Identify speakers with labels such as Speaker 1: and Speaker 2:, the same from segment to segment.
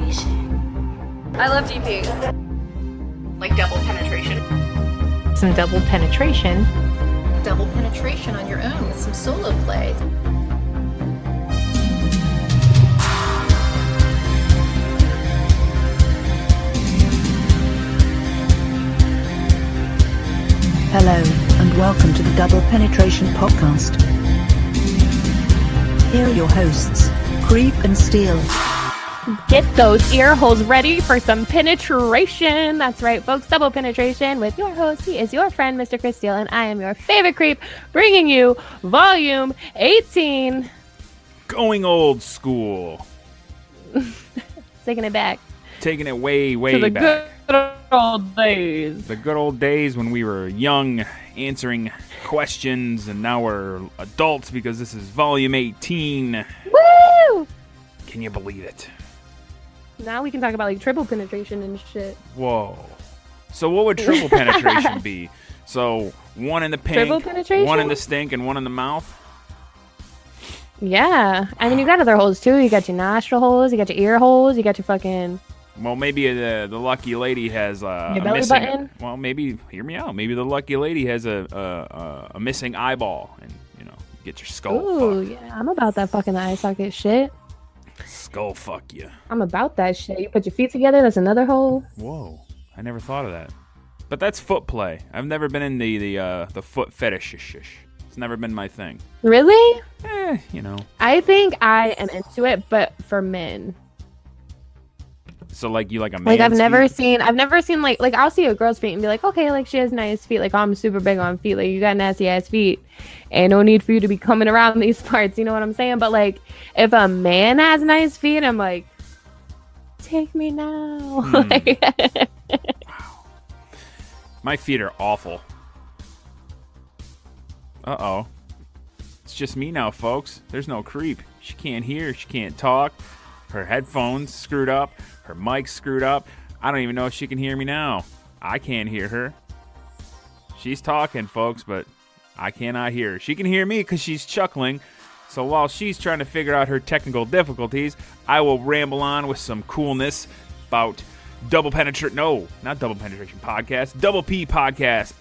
Speaker 1: I love DPs.
Speaker 2: Like double penetration.
Speaker 3: Some double penetration.
Speaker 2: Double penetration on your own with some solo play.
Speaker 4: Hello, and welcome to the Double Penetration Podcast. Here are your hosts, Creep and Steel.
Speaker 3: Get those ear holes ready for some penetration. That's right, folks. Double penetration with your host. He is your friend, Mr. Chris Steele, and I am your favorite creep, bringing you volume 18.
Speaker 5: Going old school.
Speaker 3: Taking it back.
Speaker 5: Taking it way, way
Speaker 3: to the
Speaker 5: back.
Speaker 3: good old days.
Speaker 5: The good old days when we were young, answering questions, and now we're adults because this is volume 18.
Speaker 3: Woo!
Speaker 5: Can you believe it?
Speaker 3: Now we can talk about like triple penetration and shit.
Speaker 5: Whoa. So what would triple penetration be? So one in the
Speaker 3: Triple
Speaker 5: pink,
Speaker 3: penetration?
Speaker 5: one in the stink, and one in the mouth?
Speaker 3: Yeah. I mean, you got other holes too. You got your nostril holes, you got your ear holes, you got your fucking...
Speaker 5: Well, maybe the lucky lady has
Speaker 3: your
Speaker 5: a
Speaker 3: belly
Speaker 5: missing...
Speaker 3: button?
Speaker 5: Well, maybe, hear me out. Maybe the lucky lady has a missing eyeball, and, you know, get your skull
Speaker 3: Ooh,
Speaker 5: fucked.
Speaker 3: yeah. I'm about that fucking eye socket shit.
Speaker 5: Skull fuck you.
Speaker 3: I'm about that shit. You put your feet together, that's another hole.
Speaker 5: Whoa, I never thought of that. But that's foot play. I've never been in the foot fetish. It's never been my thing.
Speaker 3: Really?
Speaker 5: You know.
Speaker 3: I think I am into it, but for men.
Speaker 5: So like you like a man?
Speaker 3: Like I've never seen like I'll see a girl's feet and be like, okay, like she has nice feet. Like I'm super big on feet. Like you got nasty ass feet. Ain't no need for you to be coming around these parts. You know what I'm saying? But like if a man has nice feet, I'm like, take me now.
Speaker 5: Wow. My feet are awful. Uh-oh. It's just me now, folks. There's no creep. She can't hear. She can't talk. Her headphones screwed up. Her mic's screwed up. I don't even know if she can hear me now. I can't hear her. She's talking, folks, but I cannot hear her. She can hear me because she's chuckling. So while she's trying to figure out her technical difficulties, I will ramble on with some coolness about Double Penetration Podcast, Double P Podcast.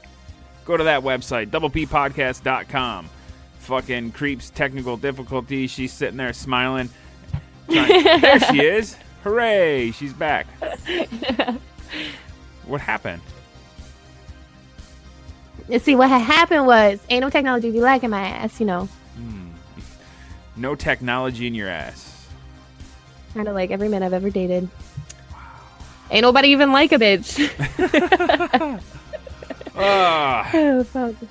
Speaker 5: Go to that website, doublepodcast.com. Fucking Creep's technical difficulties. She's sitting there smiling. There she is. Hooray, she's back. What happened?
Speaker 3: You see, what had happened was ain't no technology be liking my ass, you know.
Speaker 5: No technology in your ass.
Speaker 3: Kind of like every man I've ever dated. Wow. Ain't nobody even like a bitch.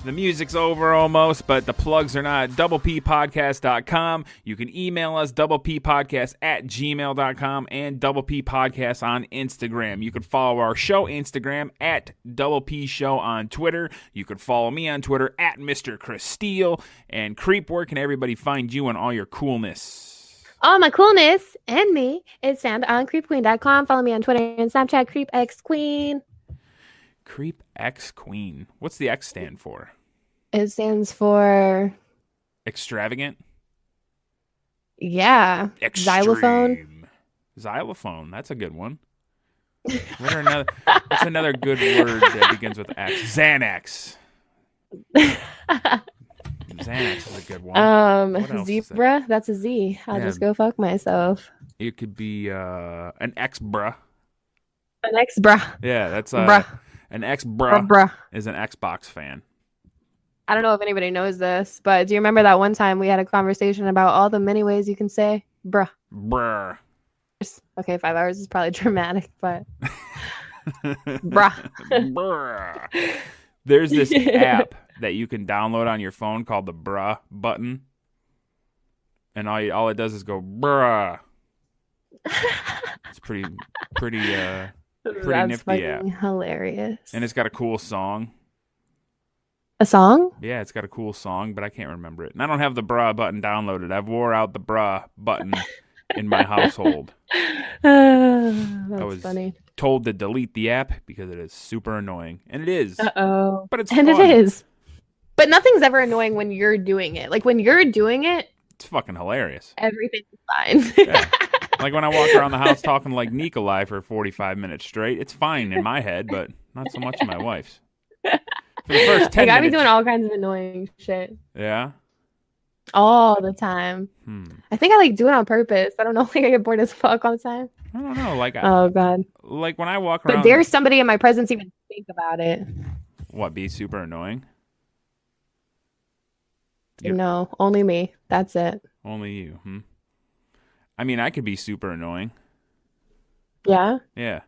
Speaker 5: The music's over almost, but the plugs are not. DoublePPodcast.com. You can email us, doublepodcast@gmail.com, and Double P Podcast on Instagram. You can follow our show Instagram at Double P Show on Twitter. You can follow me on Twitter at Mr. Chris Steele. And Creep, where can everybody find you and all your coolness?
Speaker 3: All my coolness and me is found on creepqueen.com. Follow me on Twitter and Snapchat, CreepXQueen.
Speaker 5: Creep X Queen. What's the X stand for?
Speaker 3: It stands for...
Speaker 5: Extravagant?
Speaker 3: Yeah.
Speaker 5: Extreme.
Speaker 3: Xylophone.
Speaker 5: Xylophone. That's a good one. What's another good word that begins with X? Xanax. Xanax is a good one. What else
Speaker 3: Zebra. That's a Z. I'll just go fuck myself.
Speaker 5: It could be an ex-bruh.
Speaker 3: An ex-bruh.
Speaker 5: Yeah, that's
Speaker 3: bruh.
Speaker 5: An ex-bruh is an Xbox fan.
Speaker 3: I don't know if anybody knows this, but do you remember that one time we had a conversation about all the many ways you can say bruh?
Speaker 5: Bruh.
Speaker 3: Okay, 5 hours is probably dramatic, but bruh.
Speaker 5: Bruh. There's this app that you can download on your phone called the bruh button. And all it does is go bruh. It's pretty
Speaker 3: That's
Speaker 5: nifty app.
Speaker 3: Hilarious.
Speaker 5: And it's got a cool song.
Speaker 3: A song?
Speaker 5: Yeah, it's got a cool song, but I can't remember it. And I don't have the bruh button downloaded. I've wore out the bruh button in my household.
Speaker 3: That's funny.
Speaker 5: Told to delete the app because it is super annoying. And it is.
Speaker 3: Uh-oh.
Speaker 5: But it's
Speaker 3: and
Speaker 5: fun.
Speaker 3: it is. But nothing's ever annoying when you're doing it. Like when you're doing it,
Speaker 5: It's fucking hilarious.
Speaker 3: everything's fine.
Speaker 5: Yeah. Like when I walk around the house talking like Nikolai for 45 minutes straight, it's fine in my head, but not so much in my wife's. For the first 10
Speaker 3: Like I be
Speaker 5: minutes.
Speaker 3: doing all kinds of annoying shit
Speaker 5: Yeah?
Speaker 3: all the time. I think I like do it on purpose. I don't know. Like I get bored as fuck all the time.
Speaker 5: I don't know. Like,
Speaker 3: Oh god.
Speaker 5: like when I walk
Speaker 3: But
Speaker 5: around.
Speaker 3: dare somebody in my presence even think about it?
Speaker 5: What, be super annoying? Yeah.
Speaker 3: No, only me. That's it.
Speaker 5: Only you. I mean, I could be super annoying.
Speaker 3: Yeah.
Speaker 5: Yeah.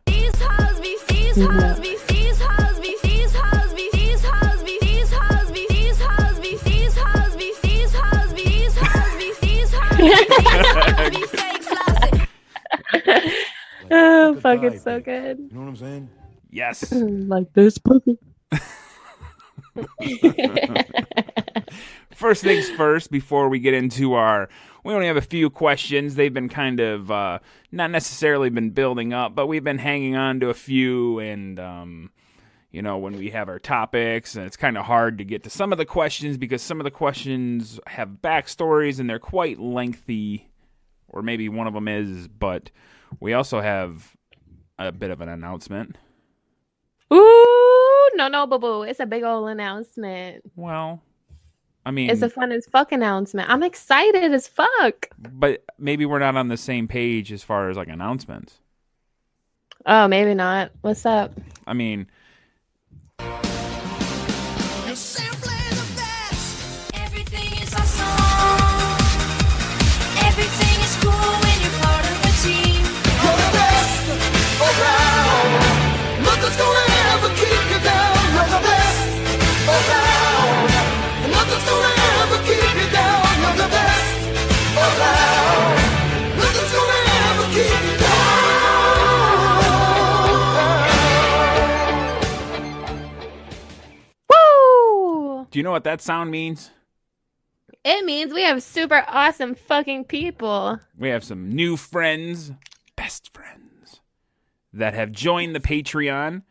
Speaker 3: Oh fuck, it's so good.
Speaker 1: You know what I'm saying?
Speaker 5: Yes.
Speaker 3: Like this puppy.
Speaker 5: First things first, before we get into we only have a few questions. They've been kind of, not necessarily been building up, but we've been hanging on to a few, and, when we have our topics, and it's kind of hard to get to some of the questions because some of the questions have backstories and they're quite lengthy, or maybe one of them is, but we also have a bit of an announcement.
Speaker 3: Ooh, no, boo-boo. It's a big old announcement.
Speaker 5: Well, I mean,
Speaker 3: It's a fun as fuck announcement. I'm excited as fuck.
Speaker 5: but maybe we're not on the same page as far as like announcements.
Speaker 3: Oh, maybe not. What's up?
Speaker 5: I mean,
Speaker 6: Everything is awesome. Everything is cool when you're part of a team.
Speaker 7: You're the best around. Nothing's gonna ever keep you down. You're the best around. Nothing's gonna ever keep you down. You're the best around. Nothing's gonna ever keep you down.
Speaker 3: Woo!
Speaker 5: do you know what that sound means?
Speaker 3: It means we have super awesome fucking people.
Speaker 5: We have some new friends, best friends, that have joined the Patreon.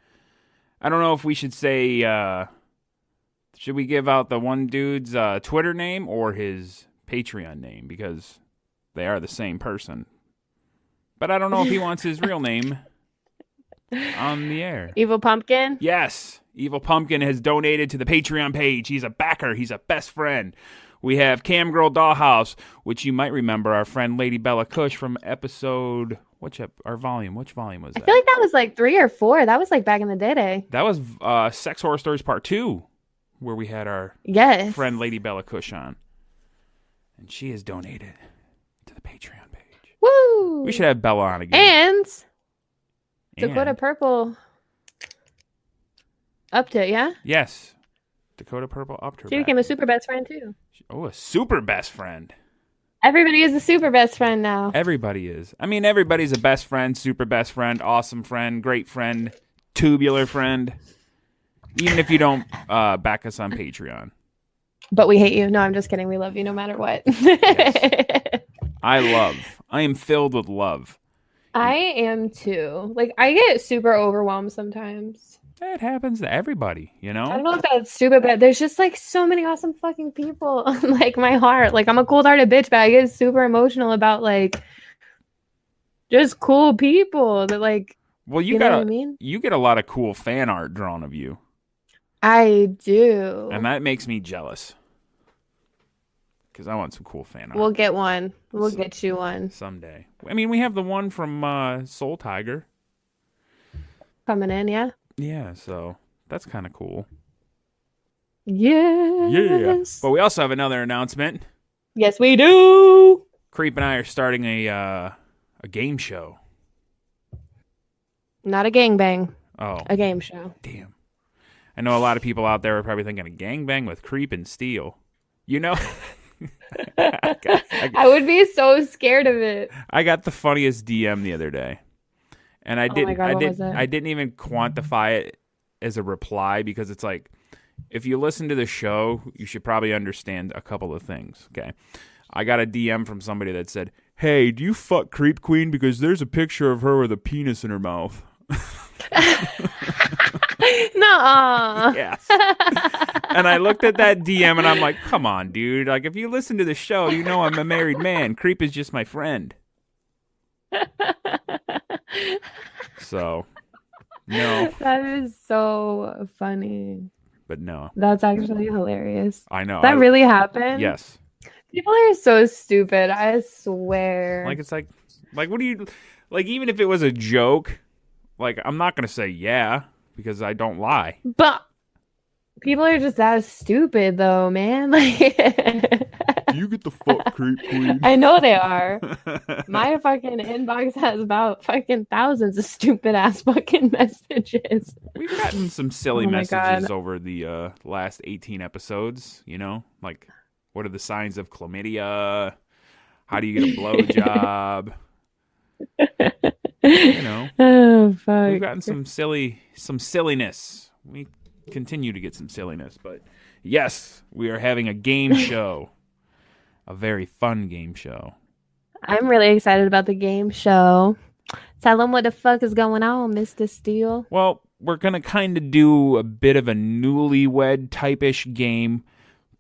Speaker 5: I don't know if we should say, should we give out the one dude's Twitter name or his Patreon name? Because they are the same person. But I don't know if he wants his real name on the air.
Speaker 3: Evil Pumpkin?
Speaker 5: Yes, Evil Pumpkin has donated to the Patreon page. He's a backer. He's a best friend. We have Camgirl Dollhouse, which you might remember our friend Lady Bella Cush from episode, which volume was
Speaker 3: I
Speaker 5: that?
Speaker 3: feel like that was like 3 or 4. That was like back in the day.
Speaker 5: That was Sex Horror Stories Part 2, where we had our
Speaker 3: Yes.
Speaker 5: friend Lady Bella Cush on. And she has donated to the Patreon page.
Speaker 3: Woo!
Speaker 5: We should have Bella on again.
Speaker 3: And Dakota Purple upped it, yeah?
Speaker 5: Yes. Dakota Purple upped her
Speaker 3: She
Speaker 5: back.
Speaker 3: became a super best friend too.
Speaker 5: Oh, a super best friend.
Speaker 3: Everybody is a super best friend now.
Speaker 5: Everybody is. I mean, everybody's a best friend, super best friend, awesome friend, great friend, tubular friend. Even if you don't back us on Patreon.
Speaker 3: But we hate you. No, I'm just kidding. We love you no matter what.
Speaker 5: I am filled with love.
Speaker 3: I am too. Like, I get super overwhelmed sometimes.
Speaker 5: That happens to everybody, you
Speaker 3: I don't
Speaker 5: know?
Speaker 3: know if that's stupid, but there's just like so many awesome fucking people. Like, my heart. Like, I'm a cold-hearted bitch, but I get super emotional about like just cool people that like.
Speaker 5: Well,
Speaker 3: You know what I mean?
Speaker 5: you get a lot of cool fan art drawn of you,
Speaker 3: I do.
Speaker 5: and that makes me jealous. Because I want some cool fan art
Speaker 3: We'll get one. We'll get you one
Speaker 5: someday. I mean, we have the one from Soul Tiger.
Speaker 3: coming in. Yeah.
Speaker 5: Yeah, so that's kind of cool.
Speaker 3: Yes.
Speaker 5: Yeah. But we also have another announcement.
Speaker 3: Yes, we do.
Speaker 5: Creep and I are starting a game show.
Speaker 3: Not a gangbang.
Speaker 5: Oh,
Speaker 3: A game show.
Speaker 5: damn. I know a lot of people out there are probably thinking a gangbang with Creep and Steel. You know,
Speaker 3: I would be so scared of it.
Speaker 5: I got the funniest DM the other day. And I
Speaker 3: my
Speaker 5: didn't
Speaker 3: God, what was it?
Speaker 5: I didn't even quantify it as a reply because it's like if you listen to the show, you should probably understand a couple of things, okay? I got a DM from somebody that said, "Hey, do you fuck Creep Queen because there's a picture of her with a penis in her mouth?"
Speaker 3: Nuh-uh.
Speaker 5: Yes. And I looked at that DM and I'm like, "Come on, dude. Like if you listen to the show, you know I'm a married man. Creep is just my friend." So, no,
Speaker 3: That is so funny.
Speaker 5: but no.
Speaker 3: That's actually hilarious.
Speaker 5: I know.
Speaker 3: That really happened?
Speaker 5: Yes.
Speaker 3: People are so stupid, I swear.
Speaker 5: Like, it's like, what do you, like, even if it was a joke, like, I'm not going to say yeah, because I don't lie.
Speaker 3: But people are just that stupid, though, man. Like,
Speaker 5: You get the fuck creep, queen.
Speaker 3: I know they are. My fucking inbox has about fucking thousands of stupid ass fucking messages.
Speaker 5: We've gotten some silly
Speaker 3: Oh my
Speaker 5: messages
Speaker 3: God.
Speaker 5: over the last 18 episodes, you know? Like, what are the signs of chlamydia? How do you get a blowjob? You know,
Speaker 3: Oh fuck.
Speaker 5: we've gotten some silliness. We continue to get some silliness, but yes, we are having a game show. A very fun game show.
Speaker 3: I'm really excited about the game show. Tell them what the fuck is going on, Mr. Steele.
Speaker 5: Well, we're going to kind of do a bit of a newlywed type-ish game,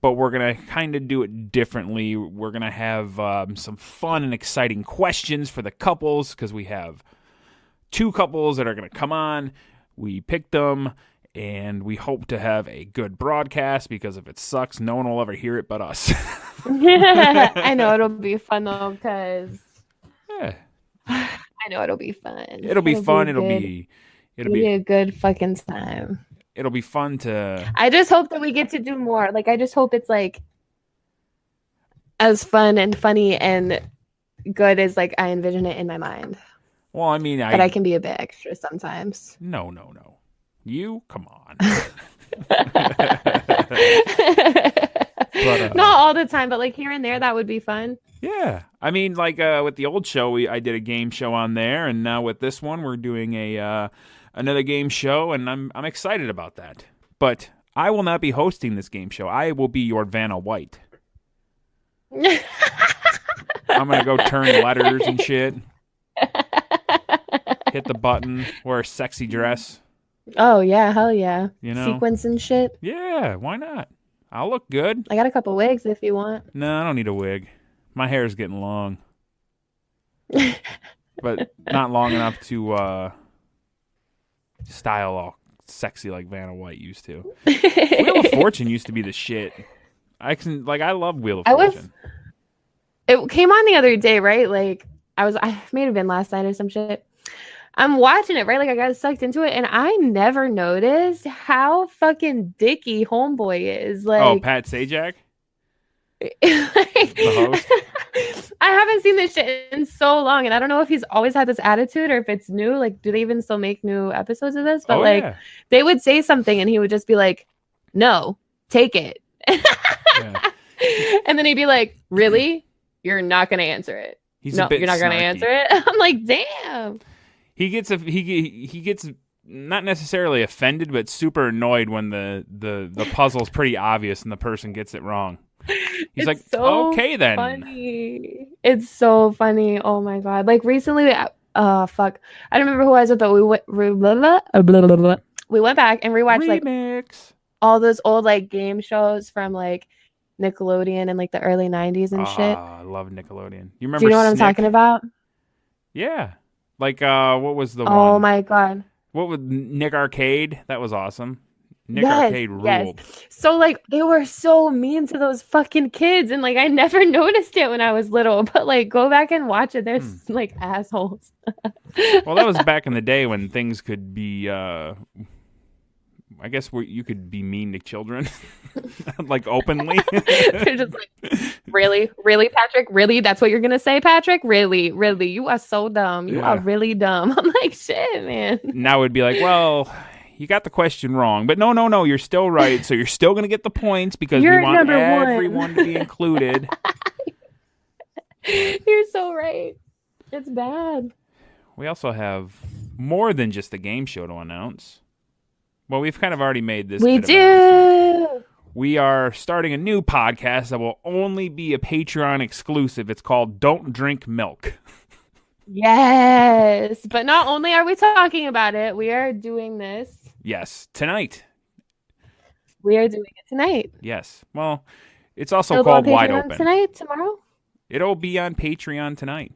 Speaker 5: but we're going to kind of do it differently. We're going to have some fun and exciting questions for the couples, because we have 2 couples that are going to come on. We picked them, and we hope to have a good broadcast, because if it sucks, no one will ever hear it but us.
Speaker 3: I know it'll be fun though, because
Speaker 5: Yeah.
Speaker 3: I know it'll be fun.
Speaker 5: It'll be fun.
Speaker 3: good.
Speaker 5: It'll be
Speaker 3: a good fucking time.
Speaker 5: it'll be fun to
Speaker 3: I just hope that we get to do more. Like, I just hope it's like as fun and funny and good as like I envision it in my mind.
Speaker 5: Well, I mean,
Speaker 3: But I can be a bit extra sometimes.
Speaker 5: no. You come on. But,
Speaker 3: Not all the time, but like here and there, that would be fun.
Speaker 5: Yeah, I mean, like with the old show, I did a game show on there, and now with this one, we're doing a another game show, and I'm excited about that. But I will not be hosting this game show. I will be your Vanna White. I'm gonna go turn letters and shit. Hit the button, wear a sexy dress.
Speaker 3: Oh yeah, hell yeah.
Speaker 5: You know?
Speaker 3: Sequins and shit.
Speaker 5: Yeah, why not? I'll look good.
Speaker 3: I got a couple wigs if you want.
Speaker 5: No, I don't need a wig. My hair is getting long. But not long enough to style all sexy like Vanna White used to. Wheel of Fortune used to be the shit. I love Wheel of Fortune.
Speaker 3: It came on the other day, right? Like I may have been last night or some shit. I'm watching it, right? Like I got sucked into it, and I never noticed how fucking dicky Homeboy is. Like,
Speaker 5: Oh, Pat Sajak?
Speaker 3: like,
Speaker 5: The host?
Speaker 3: I haven't seen this shit in so long, and I don't know if he's always had this attitude or if it's new. Like, do they even still make new episodes of this? But
Speaker 5: Oh,
Speaker 3: like,
Speaker 5: yeah.
Speaker 3: they would say something, and he would just be like, "No, take it,"
Speaker 5: Yeah.
Speaker 3: and then he'd be like, "Really? You're not gonna answer it?
Speaker 5: He's
Speaker 3: No,
Speaker 5: a bit
Speaker 3: you're not gonna
Speaker 5: snarky.
Speaker 3: answer it." I'm like, "Damn."
Speaker 5: He gets he gets not necessarily offended, but super annoyed when the puzzle's pretty obvious and the person gets it wrong. He's
Speaker 3: It's
Speaker 5: like,
Speaker 3: so
Speaker 5: okay then.
Speaker 3: Funny. It's so funny. Oh my god! Like recently, fuck, I don't remember who I was with, but we went back and rewatched like
Speaker 5: Remix.
Speaker 3: all those old like game shows from like Nickelodeon in like the early '90s and shit.
Speaker 5: I love Nickelodeon. You remember?
Speaker 3: Do you know what I'm
Speaker 5: Snick?
Speaker 3: talking about?
Speaker 5: Yeah. Like what was the
Speaker 3: Oh
Speaker 5: one?
Speaker 3: my god!
Speaker 5: What was Nick Arcade? That was awesome. Nick
Speaker 3: Yes,
Speaker 5: Arcade ruled.
Speaker 3: yes. So like they were so mean to those fucking kids, and like I never noticed it when I was little. But like go back and watch it. They're like assholes.
Speaker 5: Well, that was back in the day when things could be. I guess where you could be mean to children, like openly.
Speaker 3: They're just like, really, Patrick? Really? That's what you're gonna say, Patrick? Really? You are so dumb. You are
Speaker 5: Yeah.
Speaker 3: really dumb. I'm like, shit, man.
Speaker 5: Now it'd be like, well, you got the question wrong, but no, you're still right. So you're still gonna get the points because
Speaker 3: You're
Speaker 5: we want
Speaker 3: number one.
Speaker 5: everyone to be included.
Speaker 3: You're so right. It's bad.
Speaker 5: We also have more than just a game show to announce. Well, we've kind of already made this.
Speaker 3: We
Speaker 5: bit of announcement.
Speaker 3: do.
Speaker 5: We are starting a new podcast that will only be a Patreon exclusive. It's called Don't Drink Milk.
Speaker 3: Yes, but not only are we talking about it, we are doing this.
Speaker 5: Yes, tonight.
Speaker 3: We are doing it tonight.
Speaker 5: Yes. Well, it's also
Speaker 3: It'll go on
Speaker 5: called Wide
Speaker 3: Patreon
Speaker 5: Open.
Speaker 3: tonight, tomorrow.
Speaker 5: It'll be on Patreon tonight.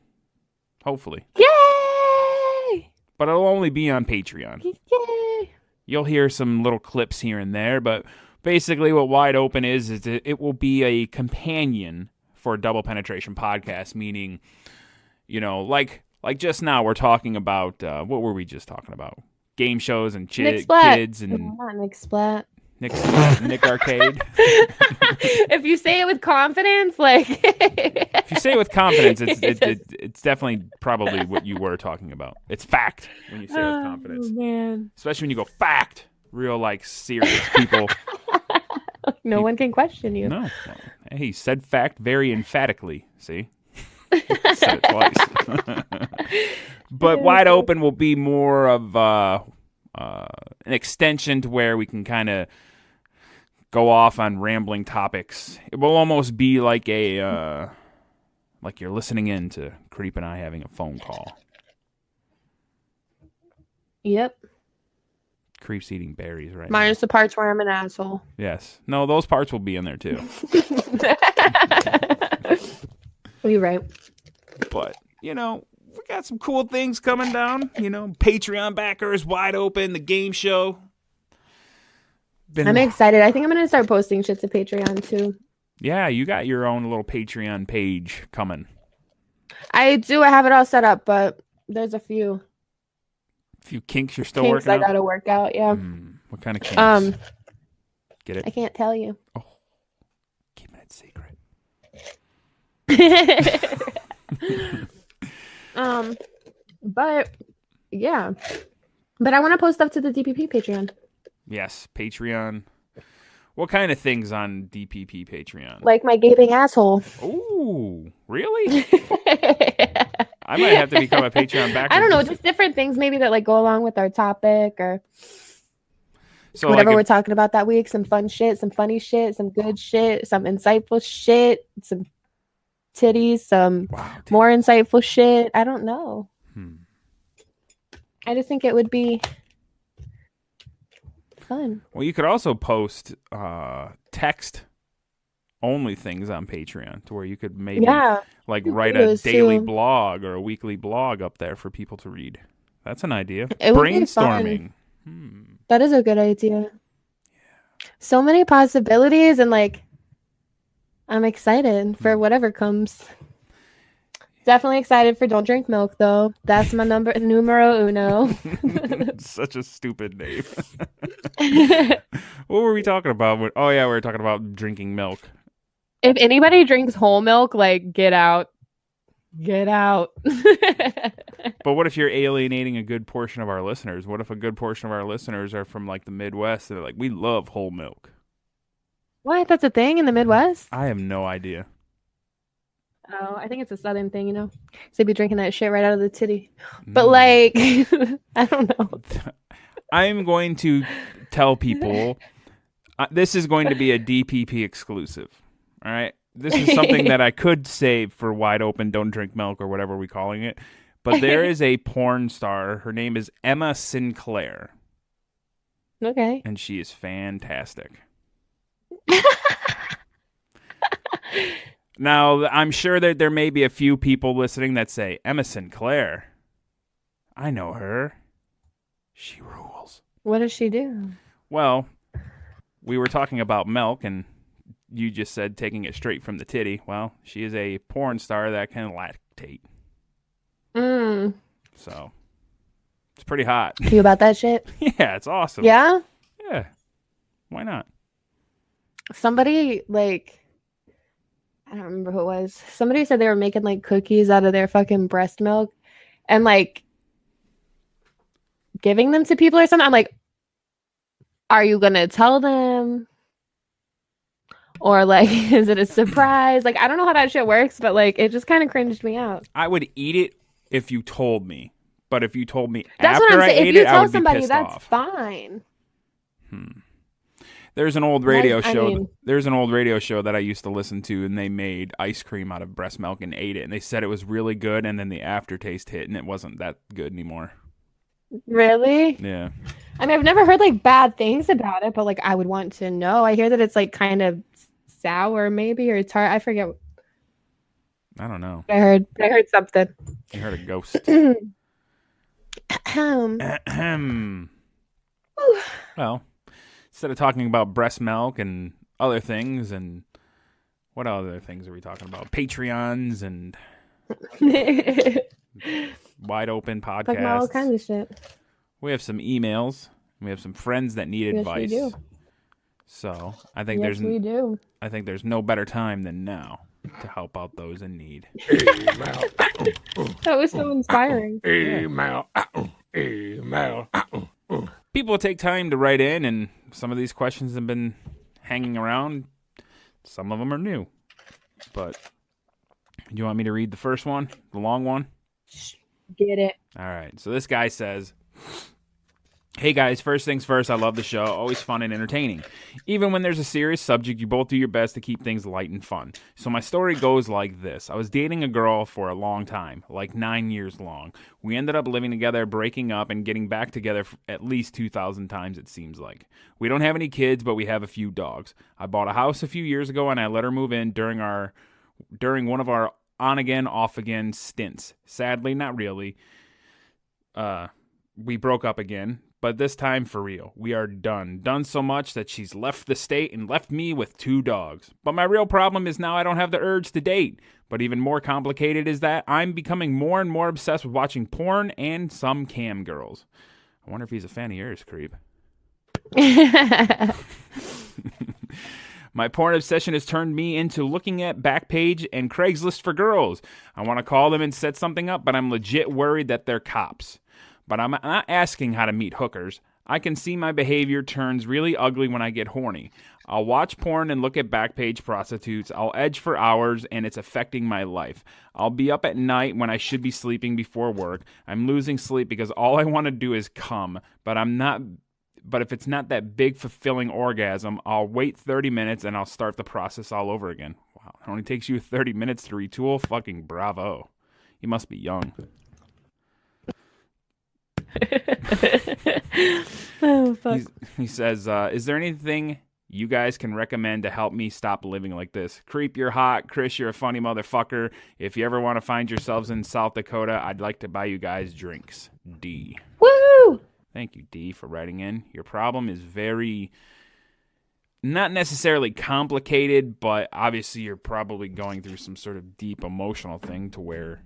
Speaker 5: Hopefully.
Speaker 3: Yay!
Speaker 5: But it'll only be on Patreon.
Speaker 3: Yay!
Speaker 5: You'll hear some little clips here and there, but basically what Wide Open is it will be a companion for Double Penetration Podcast, meaning, you know, like just now we're talking about, what were we just talking about? Game shows and
Speaker 3: Nick Splat.
Speaker 5: kids and
Speaker 3: Not Nick Splat.
Speaker 5: Nick Arcade.
Speaker 3: If you say it with confidence, like
Speaker 5: If you say it with confidence, it's definitely probably what you were talking about. It's fact when you say it with confidence.
Speaker 3: Oh man.
Speaker 5: Especially when you go fact. Real, like, serious people.
Speaker 3: No one can question you.
Speaker 5: No. Well, hey, he said fact very emphatically. See? Said it twice. But Wide Open will be more of an extension to where we can kind of go off on rambling topics. It will almost be like like you're listening in to Creep and I having a phone call.
Speaker 3: Yep.
Speaker 5: Creep's eating berries right
Speaker 3: Minus the parts where I'm an asshole.
Speaker 5: now. Yes. No, those parts will be in there too.
Speaker 3: You're right.
Speaker 5: But, you know, we got some cool things coming down. You know, Patreon backers, Wide Open, the game show.
Speaker 3: I'm excited. I think I'm gonna start posting shit to Patreon too.
Speaker 5: Yeah, you got your own little Patreon page coming.
Speaker 3: I do. I have it all set up, but there's a few
Speaker 5: A few kinks you're still
Speaker 3: kinks
Speaker 5: working
Speaker 3: I
Speaker 5: out?
Speaker 3: gotta work out. Yeah.
Speaker 5: What kind of kinks? Get
Speaker 3: I
Speaker 5: it?
Speaker 3: can't tell you.
Speaker 5: Keeping it secret.
Speaker 3: But yeah, but I want to post stuff to the DPP Patreon,
Speaker 5: Yes, Patreon. What kind of things on DPP Patreon?
Speaker 3: like my gaping asshole.
Speaker 5: Ooh, really? I might have to become a Patreon backer.
Speaker 3: I don't know, just different things maybe that like go along with our topic or
Speaker 5: So
Speaker 3: whatever
Speaker 5: like
Speaker 3: we're
Speaker 5: if-
Speaker 3: talking about that week. Some fun shit, some funny shit, some good shit, some insightful shit, some titties, some
Speaker 5: Wow, dude.
Speaker 3: more insightful shit. I don't know.
Speaker 5: Hmm.
Speaker 3: I just think it would be fun.
Speaker 5: Well, you could also post text only things on Patreon to where you could maybe
Speaker 3: Yeah.
Speaker 5: like
Speaker 3: you
Speaker 5: write
Speaker 3: could
Speaker 5: a
Speaker 3: do
Speaker 5: daily
Speaker 3: too.
Speaker 5: blog or a weekly blog up there for people to read. That's an idea.
Speaker 3: It would be
Speaker 5: Brainstorming.
Speaker 3: That is a good idea. So many possibilities, and like, I'm excited for whatever comes. Definitely excited for Don't Drink Milk, though. That's my numero uno.
Speaker 5: Such a stupid name. What were we talking about? Oh, yeah, we were talking about drinking milk.
Speaker 3: If anybody drinks whole milk, like, get out. Get out.
Speaker 5: But what if you're alienating a good portion of our listeners? What if a good portion of our listeners are from like the Midwest? They're like, we love whole milk.
Speaker 3: What? That's a thing in the Midwest?
Speaker 5: I have no idea.
Speaker 3: Oh, I think it's a Southern thing, you know? So they'd be drinking that shit right out of the titty. But, like, I don't know.
Speaker 5: I'm going to tell people this is going to be a DPP exclusive. All right. This is something that I could save for Wide Open, Don't Drink Milk, or whatever we're calling it. But there is a porn star. Her name is Emma Sinclair,
Speaker 3: Okay.
Speaker 5: and she is fantastic. Now, I'm sure that there may be a few people listening that say, Emma Sinclair, I know her. She rules.
Speaker 3: What does she do?
Speaker 5: Well, we were talking about milk, and you just said taking it straight from the titty. Well, she is a porn star that can lactate.
Speaker 3: Mm.
Speaker 5: So, it's pretty hot.
Speaker 3: You about that shit?
Speaker 5: Yeah, it's awesome.
Speaker 3: Yeah?
Speaker 5: Yeah. Why not?
Speaker 3: Somebody, like, I don't remember who it was. Somebody said they were making, like, cookies out of their fucking breast milk and, like, giving them to people or something. I'm like, are you going to tell them? Or, like, is it a surprise? Like, I don't know how that shit works, but, like, it just kind of cringed me out.
Speaker 5: I would eat it if you told me. But if you told me
Speaker 3: That's
Speaker 5: after
Speaker 3: what I'm
Speaker 5: I
Speaker 3: saying.
Speaker 5: ate
Speaker 3: If you
Speaker 5: it, I
Speaker 3: tell
Speaker 5: would be
Speaker 3: somebody,
Speaker 5: pissed
Speaker 3: that's
Speaker 5: off.
Speaker 3: fine.
Speaker 5: There's an old radio
Speaker 3: I
Speaker 5: show.
Speaker 3: mean-
Speaker 5: There's an old radio show that I used to listen to, and they made ice cream out of breast milk and ate it, and they said it was really good, and then the aftertaste hit, and it wasn't that good anymore.
Speaker 3: Really?
Speaker 5: Yeah.
Speaker 3: I mean, I've never heard, like, bad things about it, but, like, I would want to know. I hear that it's, like, kind of sour maybe or tart. I forget.
Speaker 5: I don't know.
Speaker 3: I heard something.
Speaker 5: You heard a ghost. Well, instead of talking about breast milk and other things, and what other things are we talking about? Patreons and wide open
Speaker 3: Talking about all
Speaker 5: podcasts.
Speaker 3: kinds of shit.
Speaker 5: We have some emails. We have some friends that need
Speaker 3: Yes, we
Speaker 5: advice.
Speaker 3: do.
Speaker 5: So I think
Speaker 3: Yes, we do.
Speaker 5: I think there's no better time than now to help out those in need.
Speaker 3: That was so inspiring.
Speaker 1: Email. Email.
Speaker 5: People take time to write in, and some of these questions have been hanging around. Some of them are new. But do you want me to read the first one, the long one?
Speaker 3: Get it.
Speaker 5: All right. So this guy says, "Hey guys, first things first, I love the show. Always fun and entertaining. Even when there's a serious subject, you both do your best to keep things light and fun. So my story goes like this. I was dating a girl for a long time, like 9 years long. We ended up living together, breaking up, and getting back together at least 2,000 times, it seems like. We don't have any kids, but we have a few dogs. I bought a house a few years ago, and I let her move in during one of our on-again, off-again stints. Sadly, not really. We broke up again. But this time, for real, we are done. Done so much that she's left the state and left me with 2 dogs. But my real problem is now I don't have the urge to date. But even more complicated is that I'm becoming more and more obsessed with watching porn and some cam girls. I wonder if he's a fan of yours, creep. My porn obsession has turned me into looking at Backpage and Craigslist for girls. I want to call them and set something up, but I'm legit worried that they're cops. But I'm not asking how to meet hookers. I can see my behavior turns really ugly when I get horny. I'll watch porn and look at Backpage prostitutes. I'll edge for hours, and it's affecting my life. I'll be up at night when I should be sleeping before work. I'm losing sleep because all I want to do is come, but if it's not that big fulfilling orgasm, I'll wait 30 minutes and I'll start the process all over again. Wow, it only takes you 30 minutes to retool? Fucking bravo. You must be young.
Speaker 3: Oh, fuck.
Speaker 5: He says, is there anything you guys can recommend to help me stop living like this? Creep, you're hot. Chris, you're a funny motherfucker. If you ever want to find yourselves in South Dakota, I'd like to buy you guys drinks. D.
Speaker 3: Woo!
Speaker 5: Thank you, D, for writing in. Your problem is very, not necessarily complicated, but obviously you're probably going through some sort of deep emotional thing to where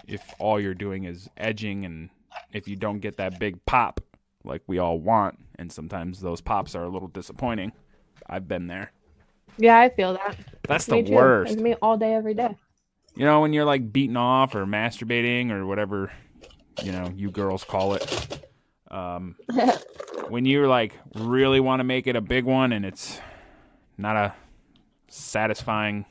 Speaker 5: if all you're doing is edging, and if you don't get that big pop like we all want, and sometimes those pops are a little disappointing. I've been there.
Speaker 3: Yeah, I feel that.
Speaker 5: That's
Speaker 3: Me
Speaker 5: the
Speaker 3: too.
Speaker 5: worst.
Speaker 3: It's me all day, every day.
Speaker 5: You know, when you're like beating off or masturbating or whatever, you girls call it. When you like really want to make it a big one and it's not a satisfying,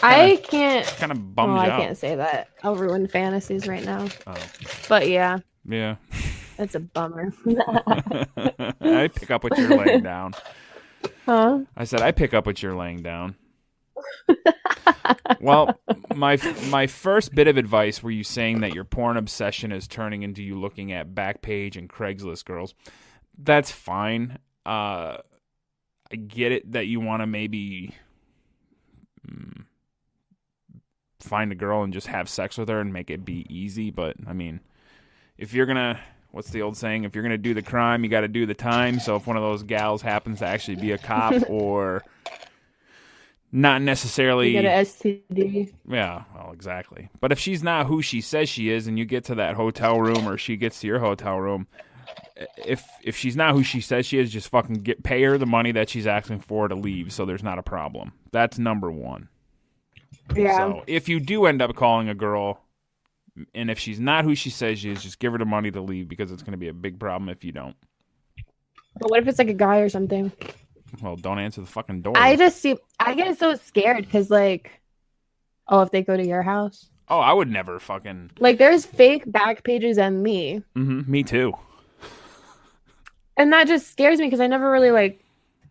Speaker 3: I can't.
Speaker 5: kind of bums
Speaker 3: Oh,
Speaker 5: you
Speaker 3: I
Speaker 5: out.
Speaker 3: can't say that. I'll ruin fantasies right now.
Speaker 5: Oh.
Speaker 3: But yeah,
Speaker 5: Yeah.
Speaker 3: it's a bummer.
Speaker 5: I pick up what you're laying down.
Speaker 3: Huh?
Speaker 5: I said I pick up what you're laying down. Well, my first bit of advice, were you saying that your porn obsession is turning into you looking at Backpage and Craigslist girls? That's fine. I get it that you want to maybe find a girl and just have sex with her and make it be easy, but I mean, if you're gonna, what's the old saying? If you're gonna do the crime, you got to do the time. So if one of those gals happens to actually be a cop or not necessarily,
Speaker 3: You get an STD.
Speaker 5: yeah, well, exactly. But if she's not who she says she is, and you get to that hotel room, or she gets to your hotel room, if she's not who she says she is, just fucking pay her the money that she's asking for to leave, so there's not a problem. That's number one.
Speaker 3: Yeah.
Speaker 5: So if you do end up calling a girl, and if she's not who she says she is, just give her the money to leave, because it's going to be a big problem if you don't.
Speaker 3: But what if it's like a guy or something?
Speaker 5: Well, don't answer the fucking door.
Speaker 3: I get so scared because like, oh, if they go to your house,
Speaker 5: Oh, I would never fucking.
Speaker 3: like there's fake back pages on me,
Speaker 5: Me too.
Speaker 3: and that just scares me because I never really like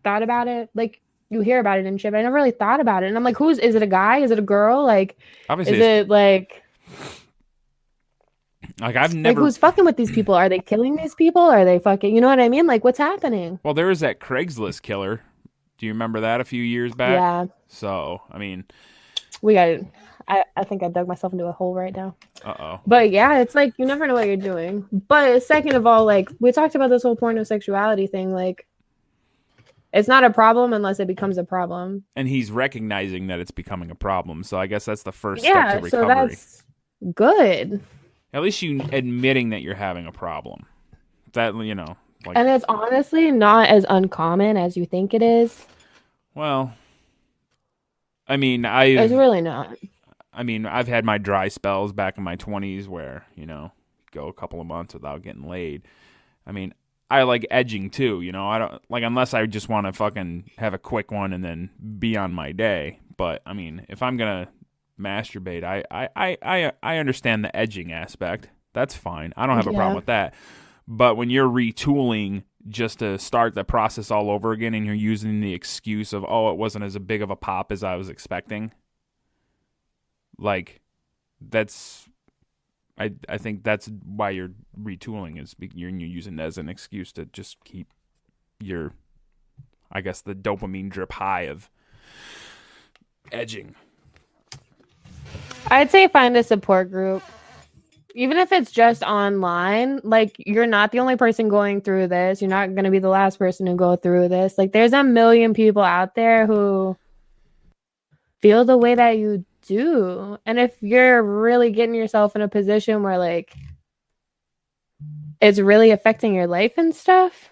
Speaker 3: thought about it. Like you hear about it and shit, but I never really thought about it. And I'm like, is it a guy? Is it a girl? Like,
Speaker 5: Obviously,
Speaker 3: is it like
Speaker 5: I've never.
Speaker 3: who's fucking with these people? Are they killing these people? Are they fucking? You know what I mean? Like, what's happening?
Speaker 5: Well, there was that Craigslist killer. Do you remember that a few years back?
Speaker 3: Yeah.
Speaker 5: So, I mean,
Speaker 3: We got it. I think I dug myself into a hole right now.
Speaker 5: Uh-oh.
Speaker 3: But yeah, it's like you never know what you're doing. But second of all, like we talked about this whole pornosexuality thing, like it's not a problem unless it becomes a problem.
Speaker 5: And he's recognizing that it's becoming a problem. So I guess that's the first step
Speaker 3: Yeah,
Speaker 5: to
Speaker 3: so
Speaker 5: recovery.
Speaker 3: that's good.
Speaker 5: At least you admitting that you're having a problem. That, you know, like,
Speaker 3: And it's honestly not as uncommon as you think it is.
Speaker 5: well, I mean,
Speaker 3: It's really not.
Speaker 5: I've had my dry spells back in my 20s where, you know, go a couple of months without getting laid. I mean, I like edging too, you know. I don't like unless I just want to fucking have a quick one and then be on my day. But I mean, if I'm gonna masturbate, I understand the edging aspect. That's fine. I don't have a problem with that. But when you're retooling just to start the process all over again and you're using the excuse of, oh, it wasn't as big of a pop as I was expecting, like that's I think that's why you're retooling is you're using it as an excuse to just keep your, I guess, the dopamine drip high of edging.
Speaker 3: I'd say find a support group. Even if it's just online, like you're not the only person going through this. You're not going to be the last person to go through this. Like there's a million people out there who feel the way that you do. And if you're really getting yourself in a position where like it's really affecting your life and stuff,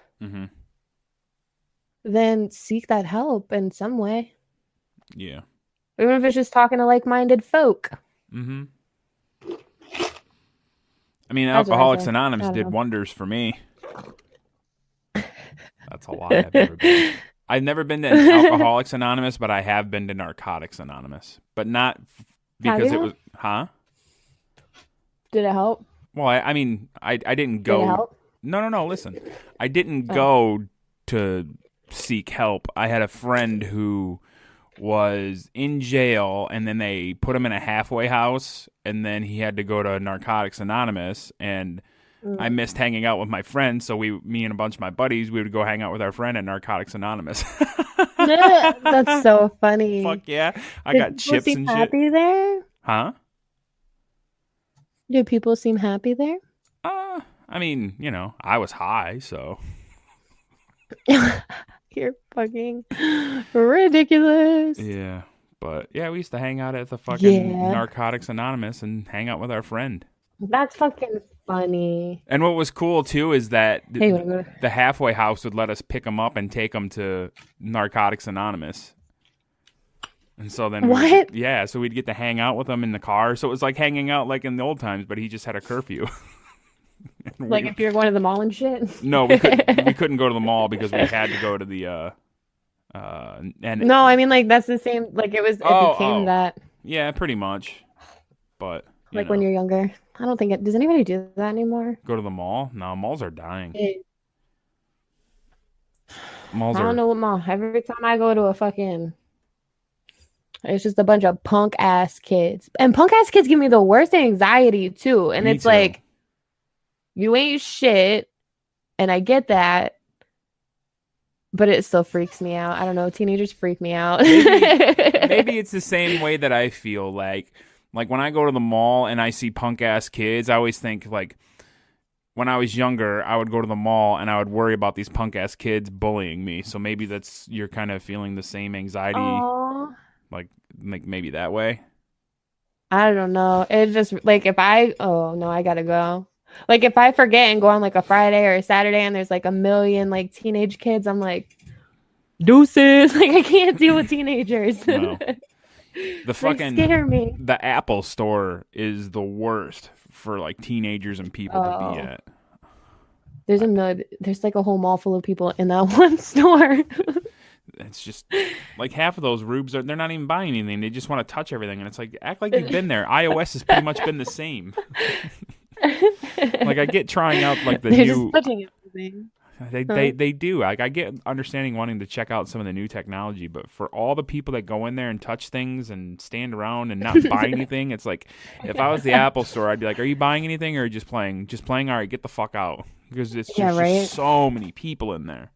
Speaker 3: then seek that help in some way.
Speaker 5: Yeah.
Speaker 3: Even if it's just talking to like-minded folk.
Speaker 5: Mm-hmm. I mean,
Speaker 3: That's what I
Speaker 5: Alcoholics
Speaker 3: say.
Speaker 5: Anonymous
Speaker 3: I don't
Speaker 5: did
Speaker 3: know.
Speaker 5: wonders for me. That's a lie. I've never been to Alcoholics Anonymous, but I have been to Narcotics Anonymous. But not because
Speaker 3: you?
Speaker 5: it was... Huh?
Speaker 3: Did it help?
Speaker 5: Well, I mean, I didn't
Speaker 3: Did it
Speaker 5: go...
Speaker 3: help?
Speaker 5: No, listen. I didn't go to seek help. I had a friend who was in jail, and then they put him in a halfway house, and then he had to go to Narcotics Anonymous, and I missed hanging out with my friends, so me and a bunch of my buddies, we would go hang out with our friend at Narcotics Anonymous.
Speaker 3: That's so funny.
Speaker 5: Fuck yeah. I
Speaker 3: Did
Speaker 5: got
Speaker 3: people
Speaker 5: chips
Speaker 3: seem
Speaker 5: and shit.
Speaker 3: happy there?
Speaker 5: Huh?
Speaker 3: Do people seem happy there?
Speaker 5: I mean, you know, I was high, so...
Speaker 3: You're fucking ridiculous.
Speaker 5: Yeah, but yeah, we used to hang out at the fucking
Speaker 3: Yeah.
Speaker 5: Narcotics Anonymous and hang out with our friend.
Speaker 3: That's fucking funny.
Speaker 5: And what was cool too is that
Speaker 3: Hey, wanna go?
Speaker 5: the halfway house would let us pick them up and take them to Narcotics Anonymous. And so then,
Speaker 3: What?
Speaker 5: so we'd get to hang out with them in the car. So it was like hanging out like in the old times, but he just had a curfew. And
Speaker 3: Like if you're going to the mall and shit?
Speaker 5: no, we couldn't go to the mall because we had to go to the and
Speaker 3: No, I mean like that's the same. Like it became that.
Speaker 5: yeah, pretty much. But you
Speaker 3: Like when
Speaker 5: know,
Speaker 3: you're younger. I don't think it. Does anybody do that anymore?
Speaker 5: go to the mall. No, malls are dying.
Speaker 3: I
Speaker 5: Malls
Speaker 3: don't
Speaker 5: are
Speaker 3: know what mall. Every time I go to a fucking, it's just a bunch of punk ass kids, and punk ass kids give me the worst anxiety too. And
Speaker 5: Me
Speaker 3: it's
Speaker 5: too.
Speaker 3: like, you ain't shit, and I get that, but it still freaks me out. I don't know. Teenagers freak me out.
Speaker 5: maybe it's the same way that I feel like when I go to the mall and I see punk ass kids, I always think like when I was younger, I would go to the mall and I would worry about these punk ass kids bullying me. So maybe you're kind of feeling the same anxiety,
Speaker 3: Aw.
Speaker 5: like maybe that way.
Speaker 3: I don't know. It's just like I gotta go. Like if I forget and go on like a Friday or a Saturday and there's like a million like teenage kids, I'm like, deuces. Like I can't deal with teenagers.
Speaker 5: No. The fucking
Speaker 3: They scare me.
Speaker 5: the Apple store is the worst for like teenagers and people to be
Speaker 3: Oh.
Speaker 5: at.
Speaker 3: There's like a whole mall full of people in that one store.
Speaker 5: It's just like half of those rubes they're not even buying anything. They just want to touch everything, and it's like act like you've been there. iOS has pretty much been the same. Like I get trying out like the
Speaker 3: They're
Speaker 5: new.
Speaker 3: just touching everything.
Speaker 5: They do. Like I get understanding wanting to check out some of the new technology, but for all the people that go in there and touch things and stand around and not buy anything, it's like if I was the Apple store, I'd be like, "Are you buying anything or just playing? Just playing? All right, get the fuck out." Because it's just,
Speaker 3: Yeah, right.
Speaker 5: just so many people in there.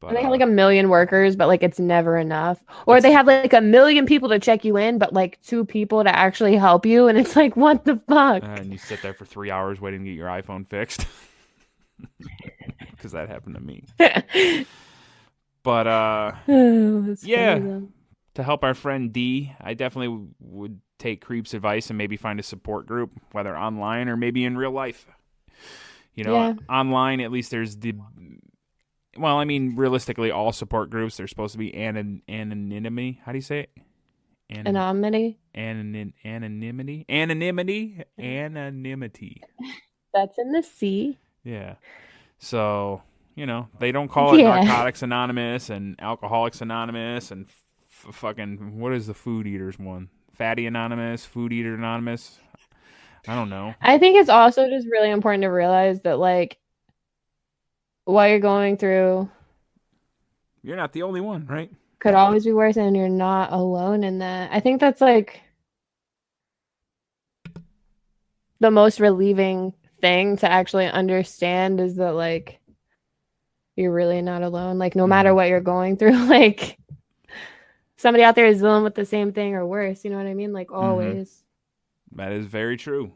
Speaker 5: But
Speaker 3: They have like a million workers, but like it's never enough. Or they have like a million people to check you in, but like 2 people to actually help you, and it's like, what the fuck?
Speaker 5: and you sit there for 3 hours waiting to get your iPhone fixed. Because that happened to me. But
Speaker 3: It's
Speaker 5: yeah.
Speaker 3: funny, though.
Speaker 5: to help our friend D, I definitely would take Creep's advice and maybe find a support group, whether online or maybe in real life. You know,
Speaker 3: Yeah.
Speaker 5: online, at least there's the... Well, I mean, realistically, all support groups, they're supposed to be anonymity. How do you say it?
Speaker 3: Anonymity.
Speaker 5: Anonymity.
Speaker 3: That's in the C.
Speaker 5: Yeah. So, you know, they don't call it
Speaker 3: Yeah.
Speaker 5: Narcotics Anonymous and Alcoholics Anonymous and fucking, what is the Food Eaters one? Fatty Anonymous, Food Eater Anonymous. I don't know.
Speaker 3: I think it's also just really important to realize that, like, what you're going through
Speaker 5: You're not the only one, right?
Speaker 3: could always be worse, and you're not alone in that. I think that's like the most relieving thing to actually understand is that, like, you're really not alone. Like, no matter what you're going through, like, somebody out there is dealing with the same thing or worse. You know what I mean? Like, always.
Speaker 5: That is very true.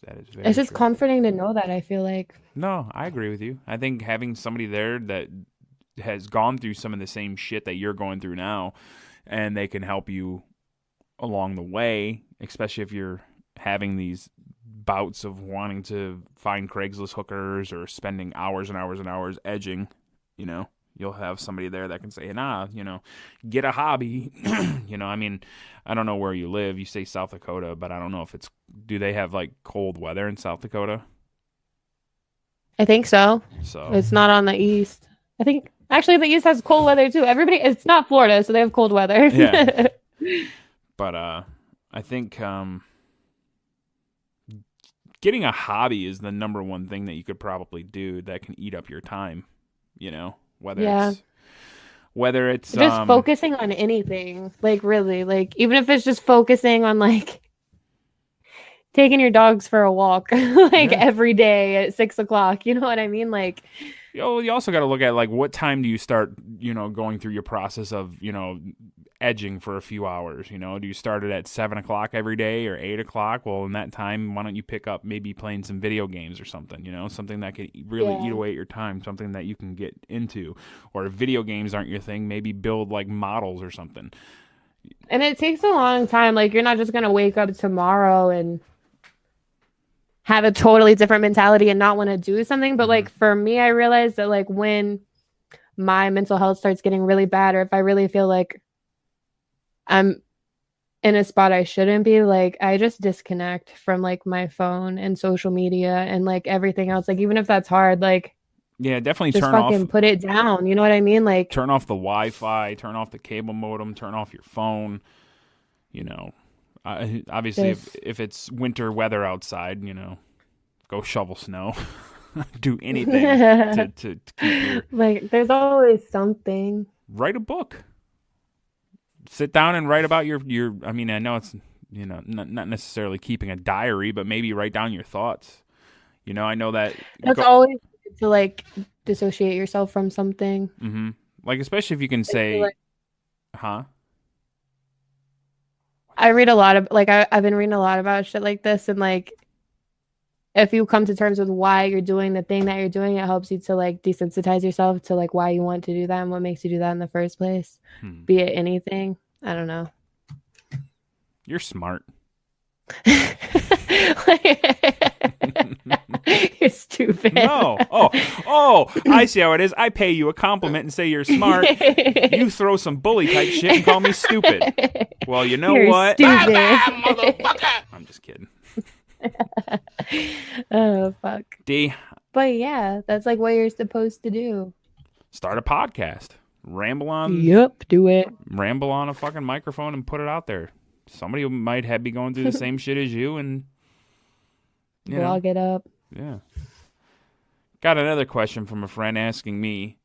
Speaker 5: That is very
Speaker 3: It's just
Speaker 5: true.
Speaker 3: comforting to know that, I feel like.
Speaker 5: No, I agree with you. I think having somebody there that has gone through some of the same shit that you're going through now, and they can help you along the way, especially if you're having these bouts of wanting to find Craigslist hookers or spending hours and hours and hours edging, you know, you'll have somebody there that can say, nah, you know, get a hobby. You know, I mean, I don't know where you live. You say South Dakota, but I don't know if it's, do they have like cold weather in South Dakota?
Speaker 3: I think so.
Speaker 5: So
Speaker 3: It's not on the east. I think actually the east has cold weather too. Everybody, it's not Florida, so they have cold weather.
Speaker 5: Yeah. But I think getting a hobby is the number one thing that you could probably do that can eat up your time, you know, whether
Speaker 3: Yeah.
Speaker 5: it's
Speaker 3: Just focusing on anything, like, really, like, even if it's just focusing on, like, taking your dogs for a walk, like,
Speaker 5: Yeah.
Speaker 3: every day at 6 o'clock. You know what I mean? Like,
Speaker 5: you also got to look at, like, what time do you start, you know, going through your process of, you know, edging for a few hours. You know, do you start it at 7 o'clock every day or 8 o'clock? Well, in that time, why don't you pick up maybe playing some video games or something, you know, something that could really eat away at your time, something that you can get into. Or if video games aren't your thing, maybe build like models or something.
Speaker 3: and it takes a long time. Like, you're not just gonna wake up tomorrow and have a totally different mentality and not want to do something. But like, for me, I realized that, like, when my mental health starts getting really bad, or if I really feel like I'm in a spot I shouldn't be, like, I just disconnect from, like, my phone and social media and, like, everything else. Like, even if that's hard, like,
Speaker 5: Yeah, definitely
Speaker 3: just
Speaker 5: turn
Speaker 3: fucking
Speaker 5: off
Speaker 3: put it down. You know what I mean? Like,
Speaker 5: turn off the Wi-Fi, turn off the cable modem, turn off your phone. You know, obviously, if it's winter weather outside, you know, go shovel snow, do anything to keep your.
Speaker 3: like, there's always something.
Speaker 5: Write a book. Sit down and write about your. I mean, I know it's, you know, not necessarily keeping a diary, but maybe write down your thoughts. You know, I know that.
Speaker 3: It's always good to, like, dissociate yourself from something.
Speaker 5: Mm-hmm. Like, especially if you can say,
Speaker 3: like-
Speaker 5: huh?
Speaker 3: I read a lot of, like, I've been reading a lot about shit like this, and, like, if you come to terms with why you're doing the thing that you're doing, it helps you to, like, desensitize yourself to, like, why you want to do that and what makes you do that in the first place. Be it anything. I don't know.
Speaker 5: You're smart.
Speaker 3: You're stupid.
Speaker 5: No. Oh, I see how it is. I pay you a compliment and say you're smart. You throw some bully type shit and call me stupid. Well, you know
Speaker 3: You're
Speaker 5: what?
Speaker 3: stupid.
Speaker 5: I'm just kidding.
Speaker 3: Oh, fuck.
Speaker 5: D,
Speaker 3: But yeah, that's, like, what you're supposed to do.
Speaker 5: start a podcast. Ramble on
Speaker 3: Do it.
Speaker 5: ramble on a fucking microphone and put it out there. Somebody might be going through the same shit as you, and you know,
Speaker 3: Blog it up.
Speaker 5: yeah. Got another question from a friend asking me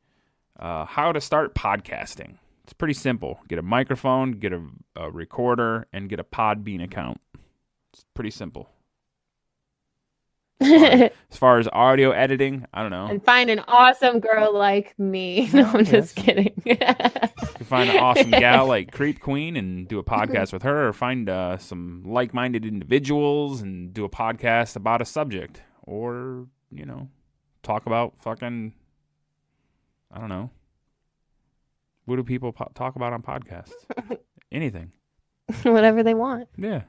Speaker 5: how to start podcasting. It's pretty simple. Get a microphone, get a recorder, and get a Podbean account. It's pretty simple. As far as audio editing, I don't know.
Speaker 3: And find an awesome girl like me. No, I'm just kidding.
Speaker 5: You can find an awesome gal like Creep Queen and do a podcast with her, or find some like-minded individuals and do a podcast about a subject, or talk about fucking, I don't know. What do people talk about on podcasts? Anything.
Speaker 3: Whatever they want.
Speaker 5: Yeah.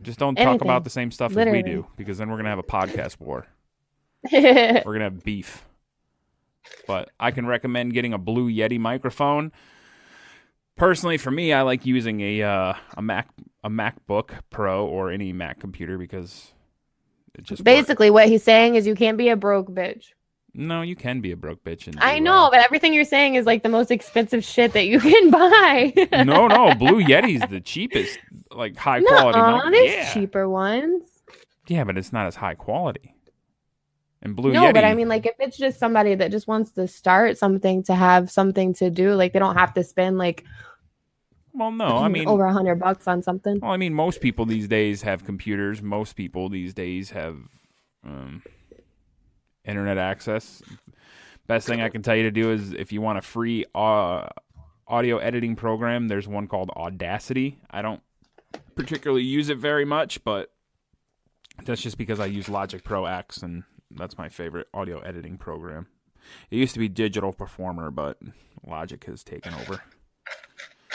Speaker 5: Just don't talk
Speaker 3: Anything.
Speaker 5: about the same stuff
Speaker 3: Literally.
Speaker 5: as we do, because then we're gonna have a podcast war. We're gonna have beef. But I can recommend getting a Blue Yeti microphone. Personally, for me, I like using a MacBook Pro or any Mac computer because it just works.
Speaker 3: Basically, what he's saying is you can't be a broke bitch.
Speaker 5: No, you can be a broke bitch. And
Speaker 3: I
Speaker 5: do,
Speaker 3: know, but everything you're saying is like the most expensive shit that you can buy.
Speaker 5: No, Blue Yeti's the cheapest, like high quality.
Speaker 3: There's cheaper ones.
Speaker 5: Yeah, but it's not as high quality. And Blue
Speaker 3: No,
Speaker 5: Yeti.
Speaker 3: but I mean, like, if it's just somebody that just wants to start something to have something to do, like, they don't have to spend like,
Speaker 5: well, no, I mean,
Speaker 3: over $100 on something.
Speaker 5: Well, I mean, most people these days have computers. Most people these days have internet access. Best thing I can tell you to do is if you want a free audio editing program, there's one called Audacity. I don't particularly use it very much, but that's just because I use Logic Pro X, and that's my favorite audio editing program. It used to be Digital Performer, but Logic has taken over.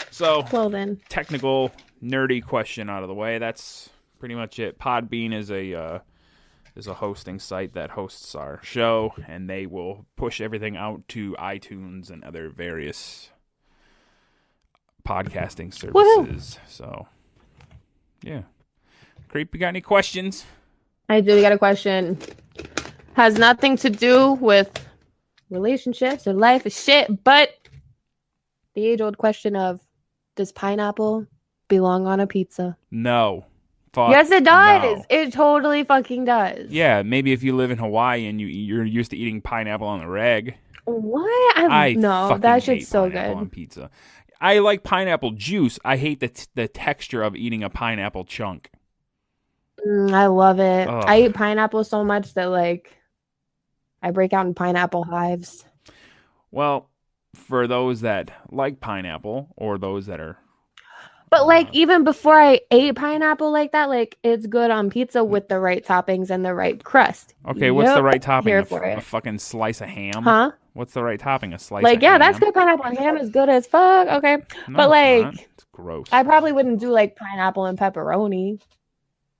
Speaker 5: So,
Speaker 3: Well, then.
Speaker 5: technical, nerdy question out of the way. That's pretty much it. Podbean is a hosting site that hosts our show, and they will push everything out to iTunes and other various podcasting services.
Speaker 3: Woohoo.
Speaker 5: So, yeah. Creep, you got any questions?
Speaker 3: I do got a question. Has nothing to do with relationships or life or shit, but the age-old question of, does pineapple belong on a pizza?
Speaker 5: No. Fuck
Speaker 3: Yes, it does.
Speaker 5: no.
Speaker 3: It totally fucking does.
Speaker 5: Yeah, maybe if you live in Hawaii and you're used to eating pineapple on the reg.
Speaker 3: What? No,
Speaker 5: fucking
Speaker 3: that
Speaker 5: hate
Speaker 3: shit's so
Speaker 5: pineapple on
Speaker 3: good.
Speaker 5: pizza. I like pineapple juice. I hate the texture of eating a pineapple chunk.
Speaker 3: I love it.
Speaker 5: Ugh.
Speaker 3: I eat pineapple so much that, like, I break out in pineapple hives.
Speaker 5: Well, for those that like pineapple or those that are...
Speaker 3: But, like, even before I ate pineapple like that, like, it's good on pizza with the right toppings and the right crust.
Speaker 5: Okay, what's the
Speaker 3: Yep,
Speaker 5: right topping?
Speaker 3: here
Speaker 5: A
Speaker 3: for it.
Speaker 5: fucking slice of ham?
Speaker 3: Huh?
Speaker 5: What's the right topping? A slice
Speaker 3: Like,
Speaker 5: of
Speaker 3: yeah,
Speaker 5: ham?
Speaker 3: that's good. Pineapple and ham is good as fuck. Okay.
Speaker 5: No,
Speaker 3: but,
Speaker 5: it's
Speaker 3: like,
Speaker 5: not. It's gross.
Speaker 3: I probably wouldn't do, like, pineapple and pepperoni.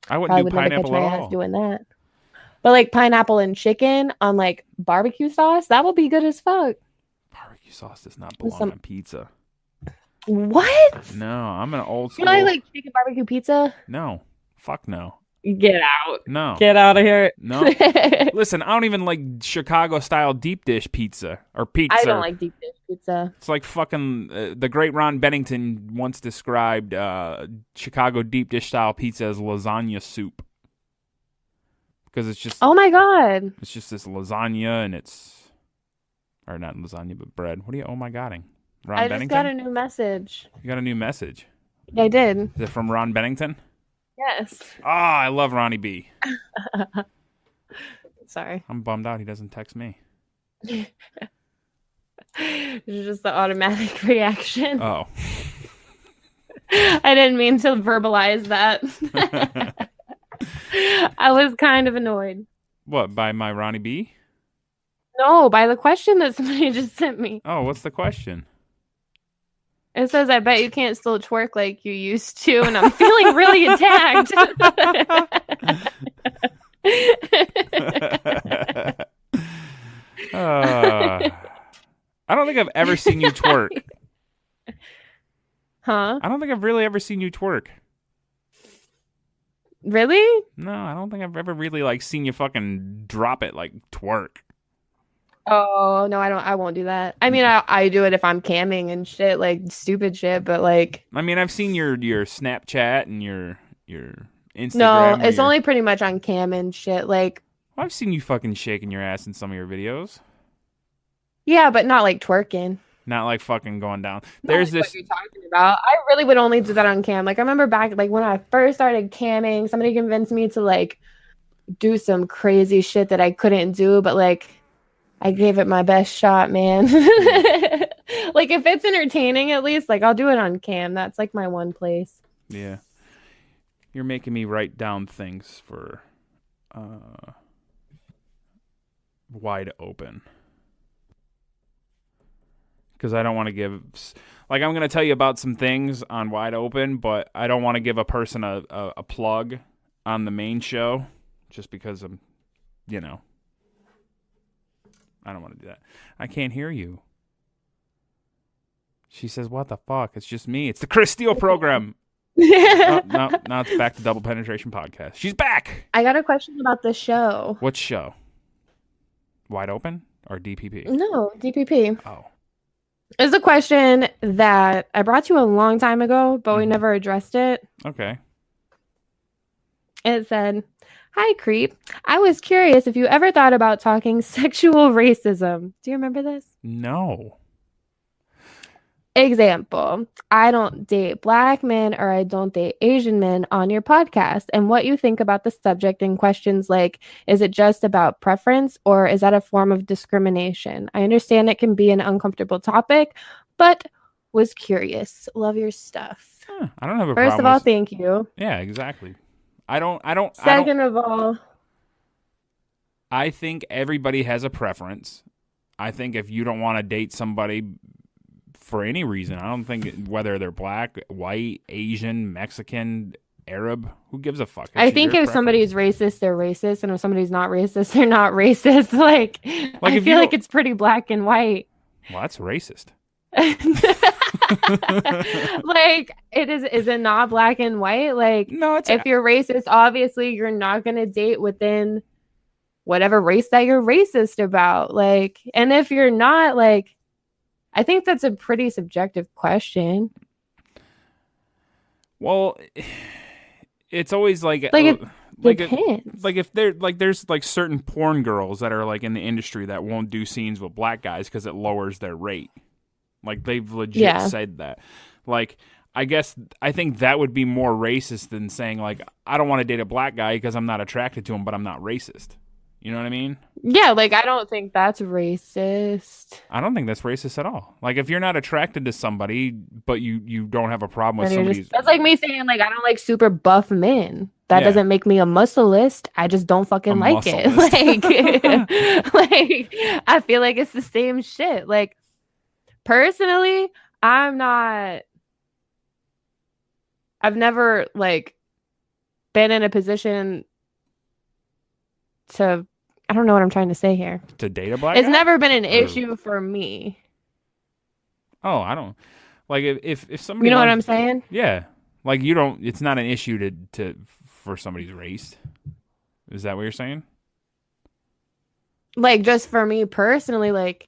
Speaker 5: I wouldn't
Speaker 3: Probably
Speaker 5: do
Speaker 3: would never catch
Speaker 5: pineapple
Speaker 3: my
Speaker 5: at
Speaker 3: ass
Speaker 5: all.
Speaker 3: doing that. But, like, pineapple and chicken on, like, barbecue sauce, that would be good as fuck.
Speaker 5: Barbecue sauce does not belong
Speaker 3: some-
Speaker 5: on pizza.
Speaker 3: What?
Speaker 5: No, I'm an old
Speaker 3: You
Speaker 5: school...
Speaker 3: know, like chicken barbecue pizza?
Speaker 5: No. Fuck no.
Speaker 3: Get out.
Speaker 5: No.
Speaker 3: Get out of here.
Speaker 5: No. Listen, I don't even like Chicago-style deep dish pizza or pizza.
Speaker 3: I don't like deep dish pizza.
Speaker 5: It's like fucking the great Ron Bennington once described Chicago deep dish style pizza as lasagna soup because it's just
Speaker 3: Oh my god.
Speaker 5: it's just this lasagna and it's or not lasagna but bread. What are you oh my godding? Ron
Speaker 3: I just
Speaker 5: Bennington?
Speaker 3: got a new message.
Speaker 5: You got a new message.
Speaker 3: I did.
Speaker 5: Is it from Ron Bennington?
Speaker 3: Yes.
Speaker 5: Ah, I love Ronnie B.
Speaker 3: Sorry.
Speaker 5: I'm bummed out he doesn't text me.
Speaker 3: It's just the automatic reaction.
Speaker 5: Oh.
Speaker 3: I didn't mean to verbalize that. I was kind of annoyed.
Speaker 5: What, by my Ronnie B?
Speaker 3: No, by the question that somebody just sent me.
Speaker 5: Oh, what's the question?
Speaker 3: It says, I bet you can't still twerk like you used to, and I'm feeling really attacked.
Speaker 5: I don't think I've ever seen you twerk.
Speaker 3: Huh?
Speaker 5: I don't think I've really ever seen you twerk.
Speaker 3: Really?
Speaker 5: No, I don't think I've ever really like seen you fucking drop it like twerk.
Speaker 3: Oh, no, I won't do that. I mean, I do it if I'm camming and shit, like stupid shit, but like...
Speaker 5: I mean, I've seen your Snapchat and your Instagram.
Speaker 3: No,
Speaker 5: or
Speaker 3: it's
Speaker 5: your-
Speaker 3: only pretty much on cam and shit. Like,
Speaker 5: I've seen you fucking shaking your ass in some of your videos.
Speaker 3: yeah, but not like twerking.
Speaker 5: Not like fucking going down.
Speaker 3: Not
Speaker 5: There's
Speaker 3: like
Speaker 5: this.
Speaker 3: what you're talking about. I really would only do that on cam. Like, I remember back, like when I first started camming, somebody convinced me to like do some crazy shit that I couldn't do, but like I gave it my best shot, man. Like if it's entertaining, at least like I'll do it on cam. That's like my one place.
Speaker 5: Yeah. You're making me write down things for wide open. Because I don't want to give... Like, I'm going to tell you about some things on wide open, but I don't want to give a person a plug on the main show just because I'm, you know... I don't want to do that. I can't hear you. She says, what the fuck? It's just me. It's the Chris Steele program. No, now it's back to Double Penetration Podcast. She's back.
Speaker 3: I got a question about the show.
Speaker 5: What show? Wide Open or DPP?
Speaker 3: No, DPP.
Speaker 5: Oh.
Speaker 3: It's a question that I brought to you a long time ago, but we never addressed it.
Speaker 5: Okay.
Speaker 3: It said, "Hi, Creep. I was curious if you ever thought about talking sexual racism." Do you remember this?
Speaker 5: No.
Speaker 3: Example, I don't date black men or I don't date Asian men on your podcast, and what you think about the subject and questions like, is it just about preference or is that a form of discrimination? I understand it can be an uncomfortable topic, but was curious. Love your stuff.
Speaker 5: I don't have a
Speaker 3: First
Speaker 5: problem
Speaker 3: of all,
Speaker 5: with...
Speaker 3: thank you.
Speaker 5: Yeah, exactly.
Speaker 3: Second of all,
Speaker 5: I think everybody has a preference. I think if you don't want to date somebody for any reason, I don't think whether they're black, white, Asian, Mexican, Arab, who gives a fuck?
Speaker 3: I think if somebody's racist, they're racist, and if somebody's not racist, they're not racist. Like I feel like it's pretty black and white.
Speaker 5: Well, that's racist.
Speaker 3: Like is it not black and white? Like
Speaker 5: no, it's
Speaker 3: if you're racist, obviously you're not gonna date within whatever race that you're racist about. Like, and if you're not, like, I think that's a pretty subjective question.
Speaker 5: Well, it's always like
Speaker 3: it
Speaker 5: like
Speaker 3: depends.
Speaker 5: like if they're like there's like certain porn girls that are like in the industry that won't do scenes with black guys because it lowers their rate. Like they've legit said that. Like I think that would be more racist than saying like I don't want to date a black guy because I'm not attracted to him, but I'm not racist. You know what I mean?
Speaker 3: Yeah, like I don't think that's racist.
Speaker 5: I don't think that's racist at all. Like if you're not attracted to somebody, but you don't have a problem with somebody's...
Speaker 3: That's like me saying like I don't like super buff men. That doesn't make me a muscleist. I just don't fucking like it. Like, like I feel like it's the same shit. Like personally, I've never like been in a position to... I don't know what I'm trying to say here.
Speaker 5: To date a black
Speaker 3: It's
Speaker 5: guy?
Speaker 3: never been an issue for me.
Speaker 5: Oh, I don't... Like if somebody...
Speaker 3: You know what I'm saying?
Speaker 5: Yeah. Like you don't... It's not an issue for somebody's race. Is that what you're saying?
Speaker 3: Like just for me personally, like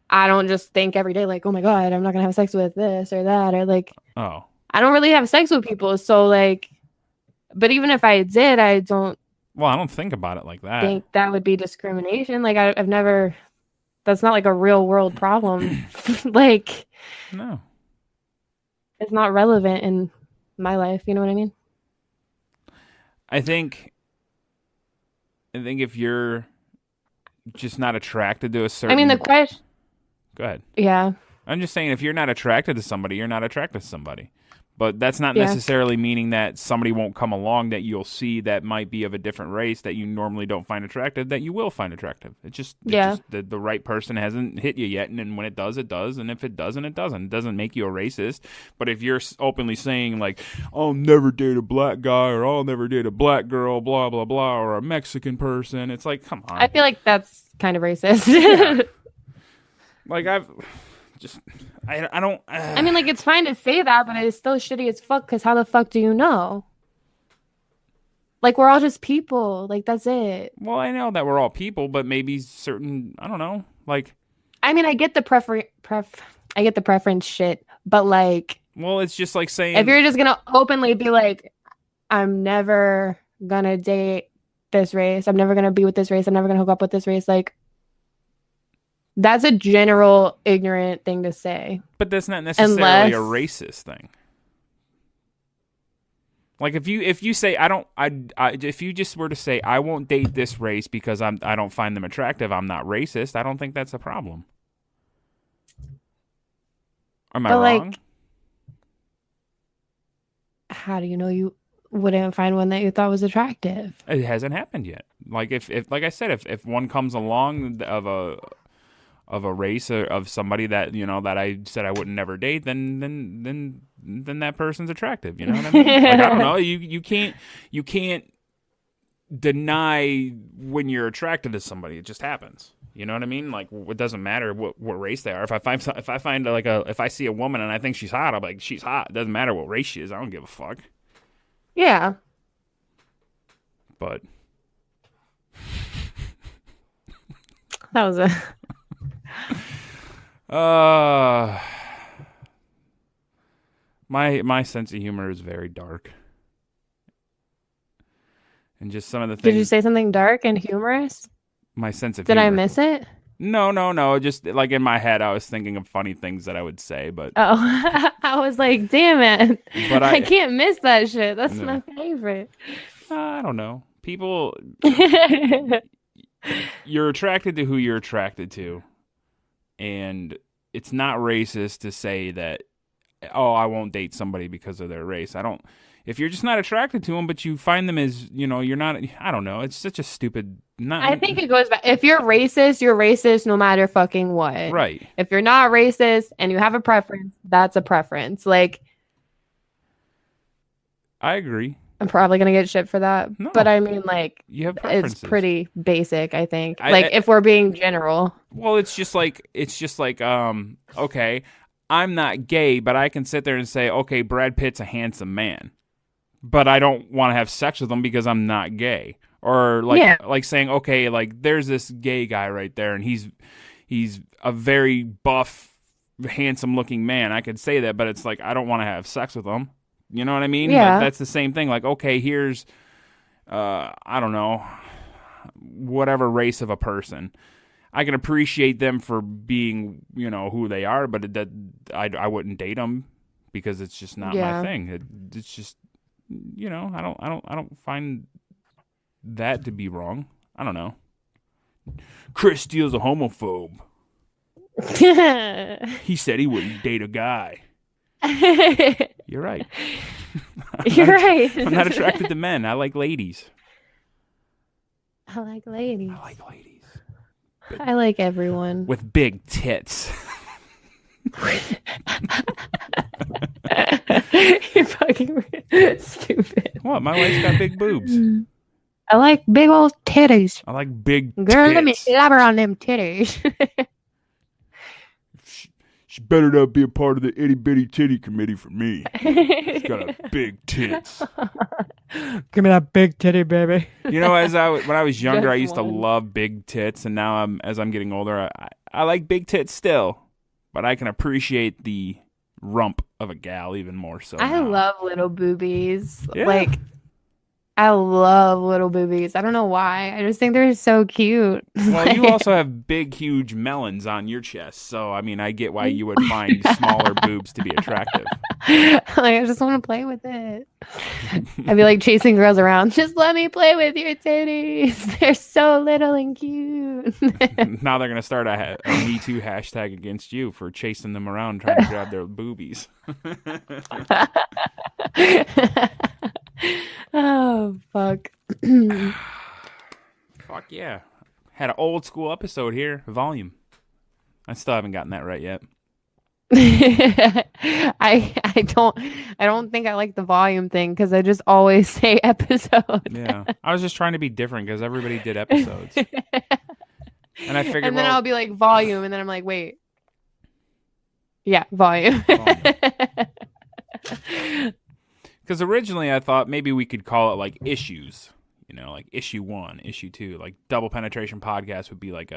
Speaker 3: I don't just think every day like, oh my God, I'm not gonna have sex with this or that, or like
Speaker 5: Oh.
Speaker 3: I don't really have sex with people. So like, but even if I did, I don't
Speaker 5: Well, I don't think about it like that.
Speaker 3: think that would be discrimination. Like I've never... That's not like a real world problem. Like
Speaker 5: No.
Speaker 3: it's not relevant in my life. You know what I mean?
Speaker 5: I think if you're just not attracted to a certain...
Speaker 3: I mean, the question...
Speaker 5: Go ahead.
Speaker 3: Yeah.
Speaker 5: I'm just saying if you're not attracted to somebody, you're not attracted to somebody. But that's not
Speaker 3: Yeah.
Speaker 5: necessarily meaning that somebody won't come along that you'll see that might be of a different race that you normally don't find attractive that you will find attractive. It's just the right person hasn't hit you yet, and then when it does, it does, and if it doesn't, it doesn't. It doesn't make you a racist. But if you're openly saying like, I'll never date a black guy or I'll never date a black girl, blah blah blah, or a Mexican person, it's like, come on.
Speaker 3: I feel like that's kind of racist.
Speaker 5: Yeah. Like I don't.
Speaker 3: I mean, like, it's fine to say that, but it's still shitty as fuck, because how the fuck do you know? Like, we're all just people. Like, that's it.
Speaker 5: Well, I know that we're all people, but maybe certain, I don't know, like...
Speaker 3: I mean, I get the preference shit, but, like...
Speaker 5: Well, it's just like saying...
Speaker 3: If you're just gonna openly be like, I'm never gonna date this race, I'm never gonna be with this race, I'm never gonna hook up with this race, like... That's a general ignorant thing to say.
Speaker 5: But that's not necessarily a racist thing. Like if you say if you just were to say I won't date this race because I don't find them attractive, I'm not racist. I don't think that's a problem. Am I
Speaker 3: But, like,
Speaker 5: wrong?
Speaker 3: how do you know you wouldn't find one that you thought was attractive?
Speaker 5: It hasn't happened yet. Like if like I said, if one comes along of a race or of somebody that that I said I wouldn't never date, then that person's attractive. You know what I mean? Like, I don't know. You can't deny when you're attracted to somebody. It just happens. You know what I mean? Like it doesn't matter what race they are. If I see a woman and I think she's hot, I'm like, she's hot. It doesn't matter what race she is. I don't give a fuck.
Speaker 3: Yeah.
Speaker 5: But
Speaker 3: That was a
Speaker 5: my sense of humor is very dark. And just some of the things.
Speaker 3: Did you say something dark and humorous?
Speaker 5: My sense of
Speaker 3: Did
Speaker 5: humor.
Speaker 3: I miss it?
Speaker 5: No. Just like in my head, I was thinking of funny things that I would say, but
Speaker 3: Oh, I was like, damn it.
Speaker 5: But
Speaker 3: I can't miss that shit. That's my favorite.
Speaker 5: I don't know. People, you're attracted to who you're attracted to, and it's not racist to say that, oh, I won't date somebody because of their race. If you're just not attracted to them, but you find them as, you're not, I don't know. It's such a stupid.
Speaker 3: I think it goes back. If you're racist no matter fucking what.
Speaker 5: Right.
Speaker 3: If you're not racist and you have a preference, that's a preference. Like,
Speaker 5: I agree.
Speaker 3: I'm probably going to get shit for that.
Speaker 5: No.
Speaker 3: But I mean, like,
Speaker 5: You have preferences.
Speaker 3: it's pretty basic, I think.
Speaker 5: I-
Speaker 3: If we're being general.
Speaker 5: Well, it's just like, okay, I'm not gay, but I can sit there and say, okay, Brad Pitt's a handsome man, but I don't want to have sex with him because I'm not gay. Or like saying, okay, like there's this gay guy right there, and he's a very buff, handsome looking man. I could say that, but it's like I don't want to have sex with him. You know what I mean?
Speaker 3: Yeah.
Speaker 5: That's the same thing. Like, okay, here's, I don't know, whatever race of a person. I can appreciate them for being, who they are, but I wouldn't date them because it's just not my thing. It's just, I don't find that to be wrong. I don't know. Chris Steele's a homophobe. He said he wouldn't date a guy. You're right.
Speaker 3: You're right.
Speaker 5: I'm not attracted to men. I like ladies.
Speaker 3: I like ladies.
Speaker 5: I like ladies.
Speaker 3: I like everyone.
Speaker 5: With big tits.
Speaker 3: You're fucking stupid.
Speaker 5: What? My wife's got big boobs.
Speaker 3: I like big old titties.
Speaker 5: I like big
Speaker 3: Girl,
Speaker 5: tits.
Speaker 3: let me slobber on them titties.
Speaker 5: She better not be a part of the itty bitty titty committee for me. She's got a big tits.
Speaker 3: Give me that big titty, baby.
Speaker 5: When I was younger,
Speaker 3: Just
Speaker 5: I used to
Speaker 3: one.
Speaker 5: love big tits, and now as I'm getting older, I like big tits still, but I can appreciate the rump of a gal even more so.
Speaker 3: I
Speaker 5: now.
Speaker 3: love little boobies.
Speaker 5: Yeah.
Speaker 3: Like, I love little boobies. I don't know why. I just think they're so cute.
Speaker 5: Well, you also have big, huge melons on your chest, so I mean, I get why you would find smaller boobs to be attractive.
Speaker 3: I just want to play with it. I'd be like chasing girls around. Just let me play with your titties. They're so little and cute.
Speaker 5: Now they're gonna start a Me Too hashtag against you for chasing them around trying to grab their boobies.
Speaker 3: Oh, fuck.
Speaker 5: Fuck yeah. Had an old school episode here, volume. I still haven't gotten that right yet.
Speaker 3: I don't think I like the volume thing because I just always say episode.
Speaker 5: Yeah. I was just trying to be different because everybody did episodes. And I figured,
Speaker 3: And then I'll be like volume, and then I'm like, wait. Yeah, volume.
Speaker 5: because originally I thought maybe we could call it like issues, like issue 1, issue 2, like Double Penetration Podcast would be like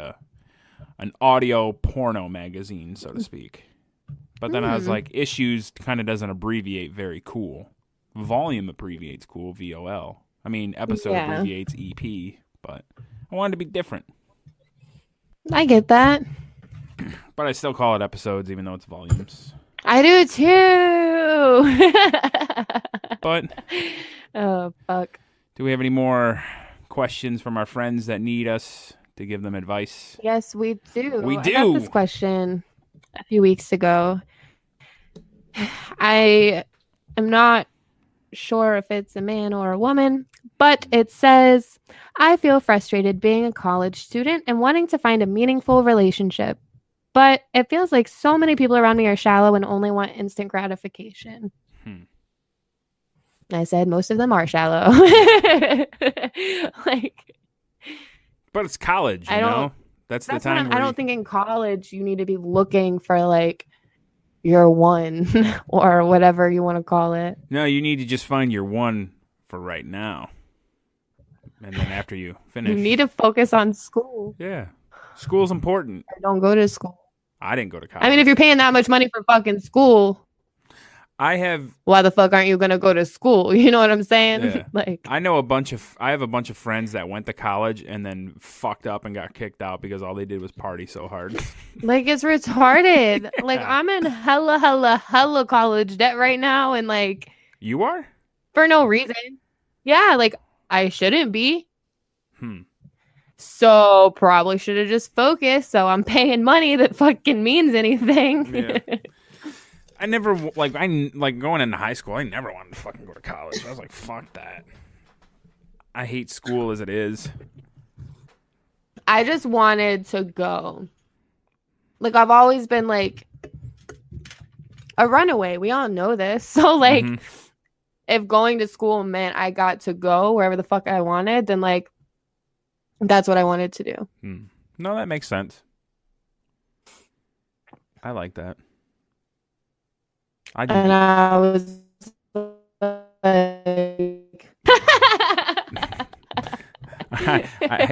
Speaker 5: an audio porno magazine, so to speak. But then I was like, issues kind of doesn't abbreviate very cool. Volume abbreviates cool, VOL. I mean, episode abbreviates EP, but I wanted to be different.
Speaker 3: I get that.
Speaker 5: But I still call it episodes, even though it's volumes.
Speaker 3: I do too.
Speaker 5: But
Speaker 3: Oh fuck.
Speaker 5: do we have any more questions from our friends that need us to give them advice?
Speaker 3: Yes, we do.
Speaker 5: We
Speaker 3: I
Speaker 5: do.
Speaker 3: got this question a few weeks ago. I am not sure if it's a man or a woman, but it says, I feel frustrated being a college student and wanting to find a meaningful relationship. But it feels like so many people around me are shallow and only want instant gratification. I said most of them are shallow. Like,
Speaker 5: But it's college, you
Speaker 3: I don't-
Speaker 5: know? That's the
Speaker 3: I
Speaker 5: time where
Speaker 3: don't think in college you need to be looking for like your one or whatever you want to call it.
Speaker 5: No, you need to just find your one for right now. And then after you finish.
Speaker 3: You need to focus on school.
Speaker 5: Yeah. School's important.
Speaker 3: Or don't go to school.
Speaker 5: I didn't go to college.
Speaker 3: I mean, if you're paying that much money for fucking school,
Speaker 5: I have
Speaker 3: why the fuck aren't you gonna go to school? You know what I'm saying?
Speaker 5: Yeah.
Speaker 3: Like,
Speaker 5: I have a bunch of friends that went to college and then fucked up and got kicked out because all they did was party so hard.
Speaker 3: it's retarded. Like, I'm in hella college debt right now, and like
Speaker 5: You are?
Speaker 3: for no reason. Yeah, like I shouldn't be.
Speaker 5: Hmm.
Speaker 3: So probably should have just focused. So I'm paying money that fucking means anything.
Speaker 5: Yeah. I never going into high school. I never wanted to fucking go to college. I was like, fuck that. I hate school as it is.
Speaker 3: I just wanted to go. Like, I've always been like a runaway. We all know this. So like, if going to school meant I got to go wherever the fuck I wanted, then like that's what I wanted to do.
Speaker 5: No, that makes sense. I like that.
Speaker 3: And I was like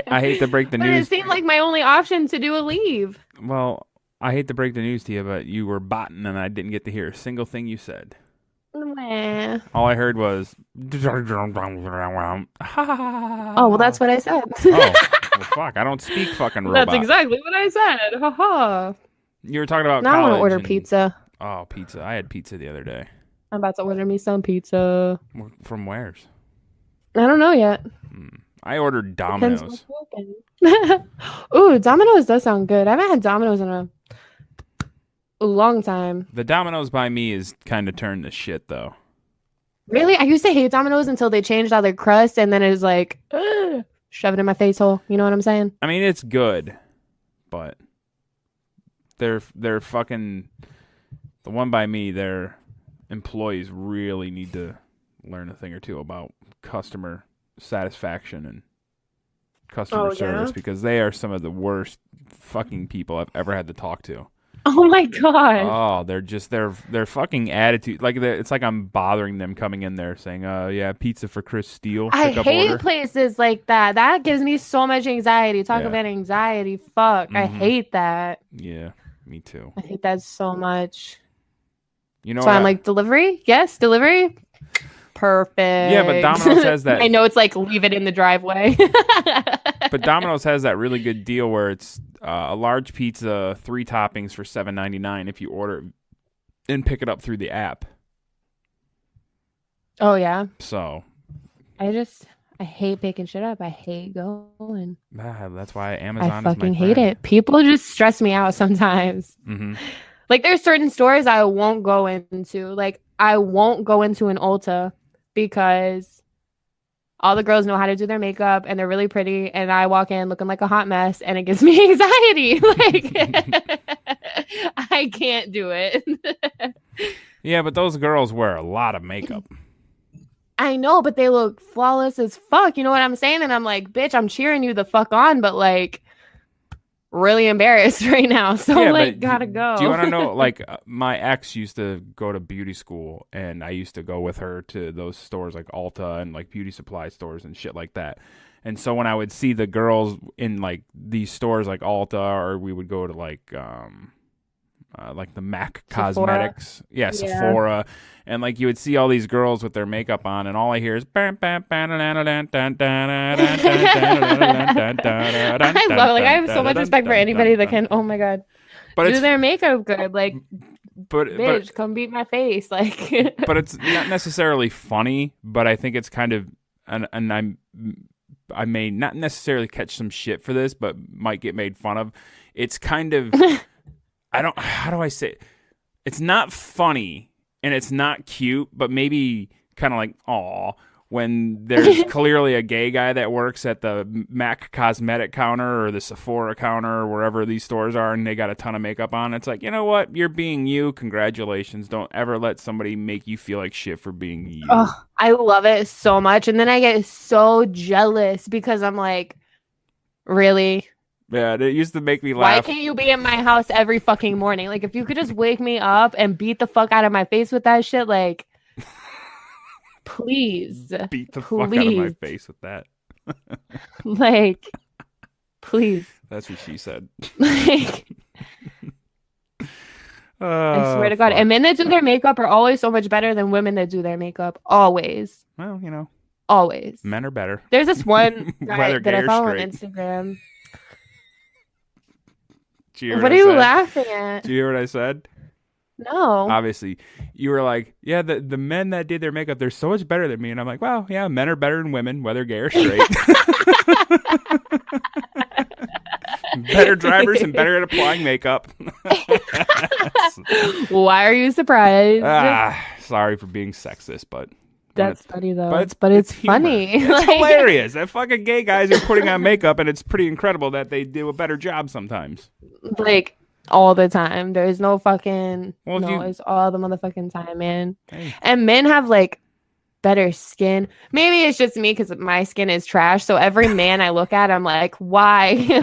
Speaker 5: I hate to break the
Speaker 3: but it
Speaker 5: news.
Speaker 3: seemed like my only option to do a leave.
Speaker 5: Well, I hate to break the news to you, but you were botting and I didn't get to hear a single thing you said.
Speaker 3: Meh.
Speaker 5: All I heard was
Speaker 3: Oh, well, that's what I said.
Speaker 5: well, fuck. I don't speak fucking robot.
Speaker 3: That's exactly what I said. Haha.
Speaker 5: You were talking about
Speaker 3: Now I want to
Speaker 5: college
Speaker 3: order
Speaker 5: and-
Speaker 3: pizza.
Speaker 5: Oh, pizza. I had pizza the other day.
Speaker 3: I'm about to order me some pizza.
Speaker 5: From where's?
Speaker 3: I don't know yet.
Speaker 5: I ordered
Speaker 3: Depends
Speaker 5: Domino's.
Speaker 3: what's open. Ooh, Domino's does sound good. I haven't had Domino's in a long time.
Speaker 5: The Domino's by me is kind of turned to shit, though.
Speaker 3: Really? I used to hate Domino's until they changed all their crust, and then it was like, ugh, shove it in my face hole. You know what I'm saying?
Speaker 5: I mean, it's good, but they're fucking... The one by me, their employees really need to learn a thing or two about customer satisfaction and customer service because they are some of the worst fucking people I've ever had to talk to.
Speaker 3: Oh my god.
Speaker 5: Oh, they're just their fucking attitude. Like it's like I'm bothering them coming in there saying, yeah, pizza for Chris Steele.
Speaker 3: I
Speaker 5: Pickup
Speaker 3: hate
Speaker 5: order.
Speaker 3: places like that. That gives me so much anxiety. Talk
Speaker 5: Yeah.
Speaker 3: about anxiety. Fuck. I hate that.
Speaker 5: Yeah, me too.
Speaker 3: I hate that so much.
Speaker 5: You know
Speaker 3: So
Speaker 5: what?
Speaker 3: I'm like, delivery? Yes, delivery? Perfect.
Speaker 5: Yeah, but Domino's has that-
Speaker 3: I know it's like, leave it in the driveway.
Speaker 5: But Domino's has that really good deal where it's a large pizza, 3 toppings for $7.99 if you order and pick it up through the app.
Speaker 3: Oh, yeah.
Speaker 5: So
Speaker 3: I hate picking shit up. I hate going.
Speaker 5: that's why Amazon
Speaker 3: I
Speaker 5: is my
Speaker 3: fucking hate
Speaker 5: friend.
Speaker 3: it. People just stress me out sometimes.
Speaker 5: Mm-hmm.
Speaker 3: Like, there's certain stores I won't go into. Like, I won't go into an Ulta because all the girls know how to do their makeup and they're really pretty. And I walk in looking like a hot mess and it gives me anxiety. Like, I can't do it.
Speaker 5: Yeah, but those girls wear a lot of makeup.
Speaker 3: I know, but they look flawless as fuck. You know what I'm saying? And I'm like, bitch, I'm cheering you the fuck on, but like, really embarrassed right now. So
Speaker 5: Yeah,
Speaker 3: like,
Speaker 5: but
Speaker 3: gotta go.
Speaker 5: Do you want to know? Like, my ex used to go to beauty school, and I used to go with her to those stores like Ulta and like beauty supply stores and shit like that. And so when I would see the girls in like these stores like Ulta, or we would go to like the MAC
Speaker 3: Sephora.
Speaker 5: Cosmetics, yeah, Sephora, and like you would see all these girls with their makeup on, and all I hear is I love
Speaker 3: it. Like, I have so much respect for anybody that can, oh my God,
Speaker 5: But
Speaker 3: do
Speaker 5: it's
Speaker 3: their makeup good. Like, bitch, come beat my face. Like,
Speaker 5: but it's not necessarily funny, but I think it's kind of, and I may not necessarily catch some shit for this, but might get made fun of. It's kind of, how do I say it? It's not funny and it's not cute, but maybe kind of like, aw, when there's clearly a gay guy that works at the MAC cosmetic counter or the Sephora counter or wherever these stores are and they got a ton of makeup on. It's like, you know what? You're being you. Congratulations. Don't ever let somebody make you feel like shit for being you.
Speaker 3: oh, I love it so much. And then I get so jealous because I'm like, really?
Speaker 5: Yeah, it used to make me
Speaker 3: Why
Speaker 5: laugh.
Speaker 3: can't you be in my house every fucking morning? Like, if you could just wake me up and beat the fuck out of my face with that shit, like, please.
Speaker 5: Beat the fuck out of my
Speaker 3: please.
Speaker 5: face with that.
Speaker 3: Like, please.
Speaker 5: That's what she said.
Speaker 3: Like, I swear to God.
Speaker 5: Fuck.
Speaker 3: And men that do their makeup are always so much better than women that do their makeup. Always.
Speaker 5: Well, you know,
Speaker 3: Always.
Speaker 5: men are better.
Speaker 3: There's this one guy
Speaker 5: Whether
Speaker 3: that
Speaker 5: gay
Speaker 3: I
Speaker 5: or
Speaker 3: follow on
Speaker 5: straight.
Speaker 3: Instagram.
Speaker 5: Did you hear
Speaker 3: What
Speaker 5: I
Speaker 3: are you
Speaker 5: said?
Speaker 3: laughing at?
Speaker 5: Did you hear what I said?
Speaker 3: No.
Speaker 5: Obviously, you were like, yeah, the men that did their makeup, they're so much better than me. And I'm like, well, yeah, men are better than women, whether gay or straight. Better drivers and better at applying makeup.
Speaker 3: Why are you surprised?
Speaker 5: Sorry for being sexist, but
Speaker 3: That's funny though.
Speaker 5: but it's humor.
Speaker 3: funny.
Speaker 5: It's
Speaker 3: Like-
Speaker 5: hilarious. That fucking gay guys are putting on makeup, and it's pretty incredible that they do a better job sometimes.
Speaker 3: Like all the time. There's no fucking
Speaker 5: Well, if
Speaker 3: no,
Speaker 5: you-
Speaker 3: it's all the motherfucking time, man.
Speaker 5: Hey.
Speaker 3: And men have like better skin. Maybe it's just me because my skin is trash. So every man I look at, I'm like, why?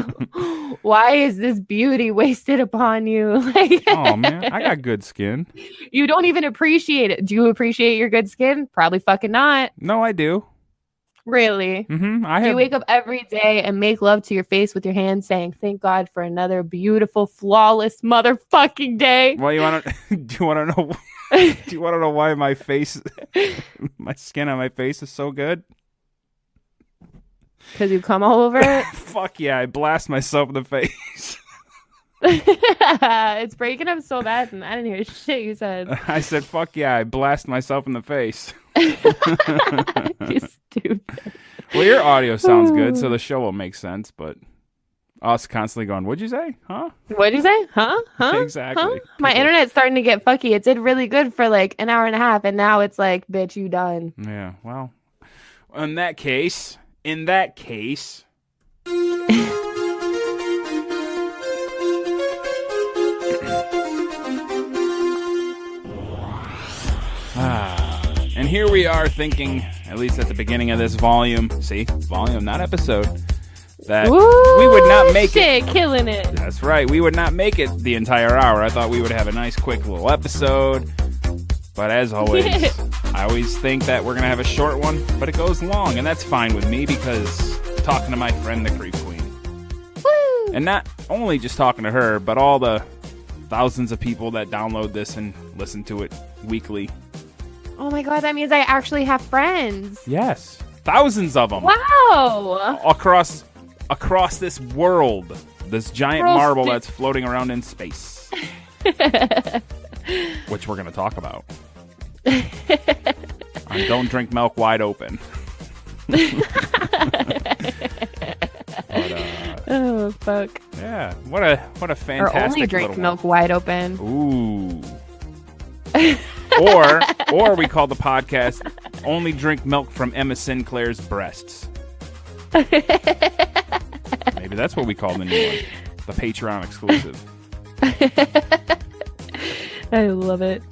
Speaker 3: Why is this beauty wasted upon you? Like,
Speaker 5: Oh man, I got good skin.
Speaker 3: you don't even appreciate it. Do you appreciate your good skin? Probably fucking not.
Speaker 5: No, I do.
Speaker 3: Really.
Speaker 5: I
Speaker 3: Do you
Speaker 5: have.
Speaker 3: wake up every day and make love to your face with your hands saying, thank God for another beautiful, flawless motherfucking day?
Speaker 5: Well, you want to? Do you want to know? Do you want to know why my face, my skin on my face is so good?
Speaker 3: Because you come all over it?
Speaker 5: Fuck yeah! I blast myself in the face.
Speaker 3: It's breaking up so bad, and I didn't hear shit you said.
Speaker 5: I said, "Fuck yeah!" I blast myself in the face.
Speaker 3: You stupid.
Speaker 5: Well, your audio sounds good, so the show will make sense. But us constantly going, "What'd you say? Huh?"
Speaker 3: What'd you say? Huh?
Speaker 5: Exactly.
Speaker 3: Huh? My internet's starting to get fucky. It did really good for like an hour and a half, and now it's like, bitch, you done.
Speaker 5: Yeah. Well, in that case. And here we are thinking, at least at the beginning of this volume, not episode, that we would not make it.
Speaker 3: Shit, killing it.
Speaker 5: That's right, we would not make it the entire hour. I thought we would have a nice, quick little episode. But as always, I always think that we're going to have a short one, but it goes long, and that's fine with me because talking to my friend, the Creep Queen.
Speaker 3: Woo!
Speaker 5: And not only just talking to her, but all the thousands of people that download this and listen to it weekly.
Speaker 3: Oh my God, that means I actually have friends.
Speaker 5: Yes, thousands of them
Speaker 3: Wow.
Speaker 5: across this world, this giant
Speaker 3: Bro,
Speaker 5: marble
Speaker 3: sti-
Speaker 5: that's floating around in space, which we're going to talk about. Don't drink milk wide open.
Speaker 3: Oh fuck.
Speaker 5: Yeah, what a fantastic
Speaker 3: Or only drink
Speaker 5: little
Speaker 3: milk wide open.
Speaker 5: Ooh. or we call the podcast "Only Drink Milk from Emma Sinclair's Breasts." Maybe that's what we call the new one, the Patreon exclusive.
Speaker 3: I love it.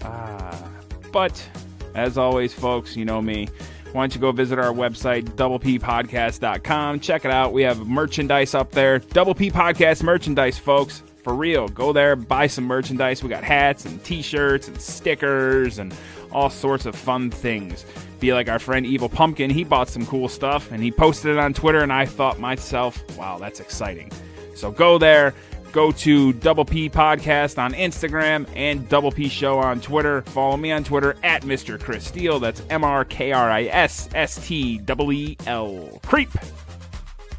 Speaker 5: But as always, folks, you know me. Why don't you go visit our website, doublepodcast.com. Check it out. We have merchandise up there. Double P Podcast merchandise, folks. For real. Go there, buy some merchandise. We got hats and t-shirts and stickers and all sorts of fun things. Be like our friend Evil Pumpkin. He bought some cool stuff and he posted it on Twitter, and I thought myself, wow, that's exciting. So go there. Go to Double P Podcast on Instagram and Double P Show on Twitter. Follow me on Twitter at Mr. Chris Steele. That's MrKrisSteel. Creep.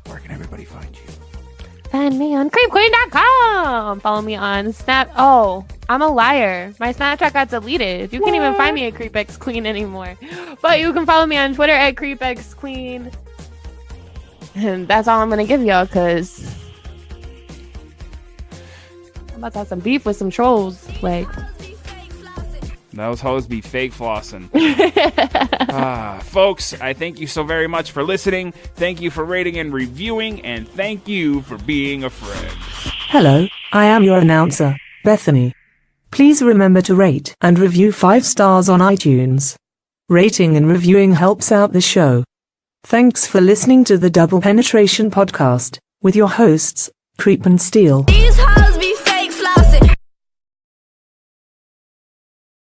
Speaker 5: Where can everybody find you?
Speaker 3: Find me on creepqueen.com. Follow me on Snap. Oh, I'm a liar. My Snapchat got deleted. You can't even find me at CreepXQueen anymore. But you can follow me on Twitter at CreepXQueen. And that's all I'm going to give y'all, because I'm about to have some beef with some trolls. Like,
Speaker 5: Those hoes be fake flossing. Folks, I thank you so very much for listening. Thank you for rating and reviewing. And thank you for being a friend.
Speaker 4: Hello, I am your announcer, Bethany. Please remember to rate and review 5 stars on iTunes. Rating and reviewing helps out the show. Thanks for listening to the Double Penetration Podcast with your hosts, Creep and Steel.
Speaker 6: These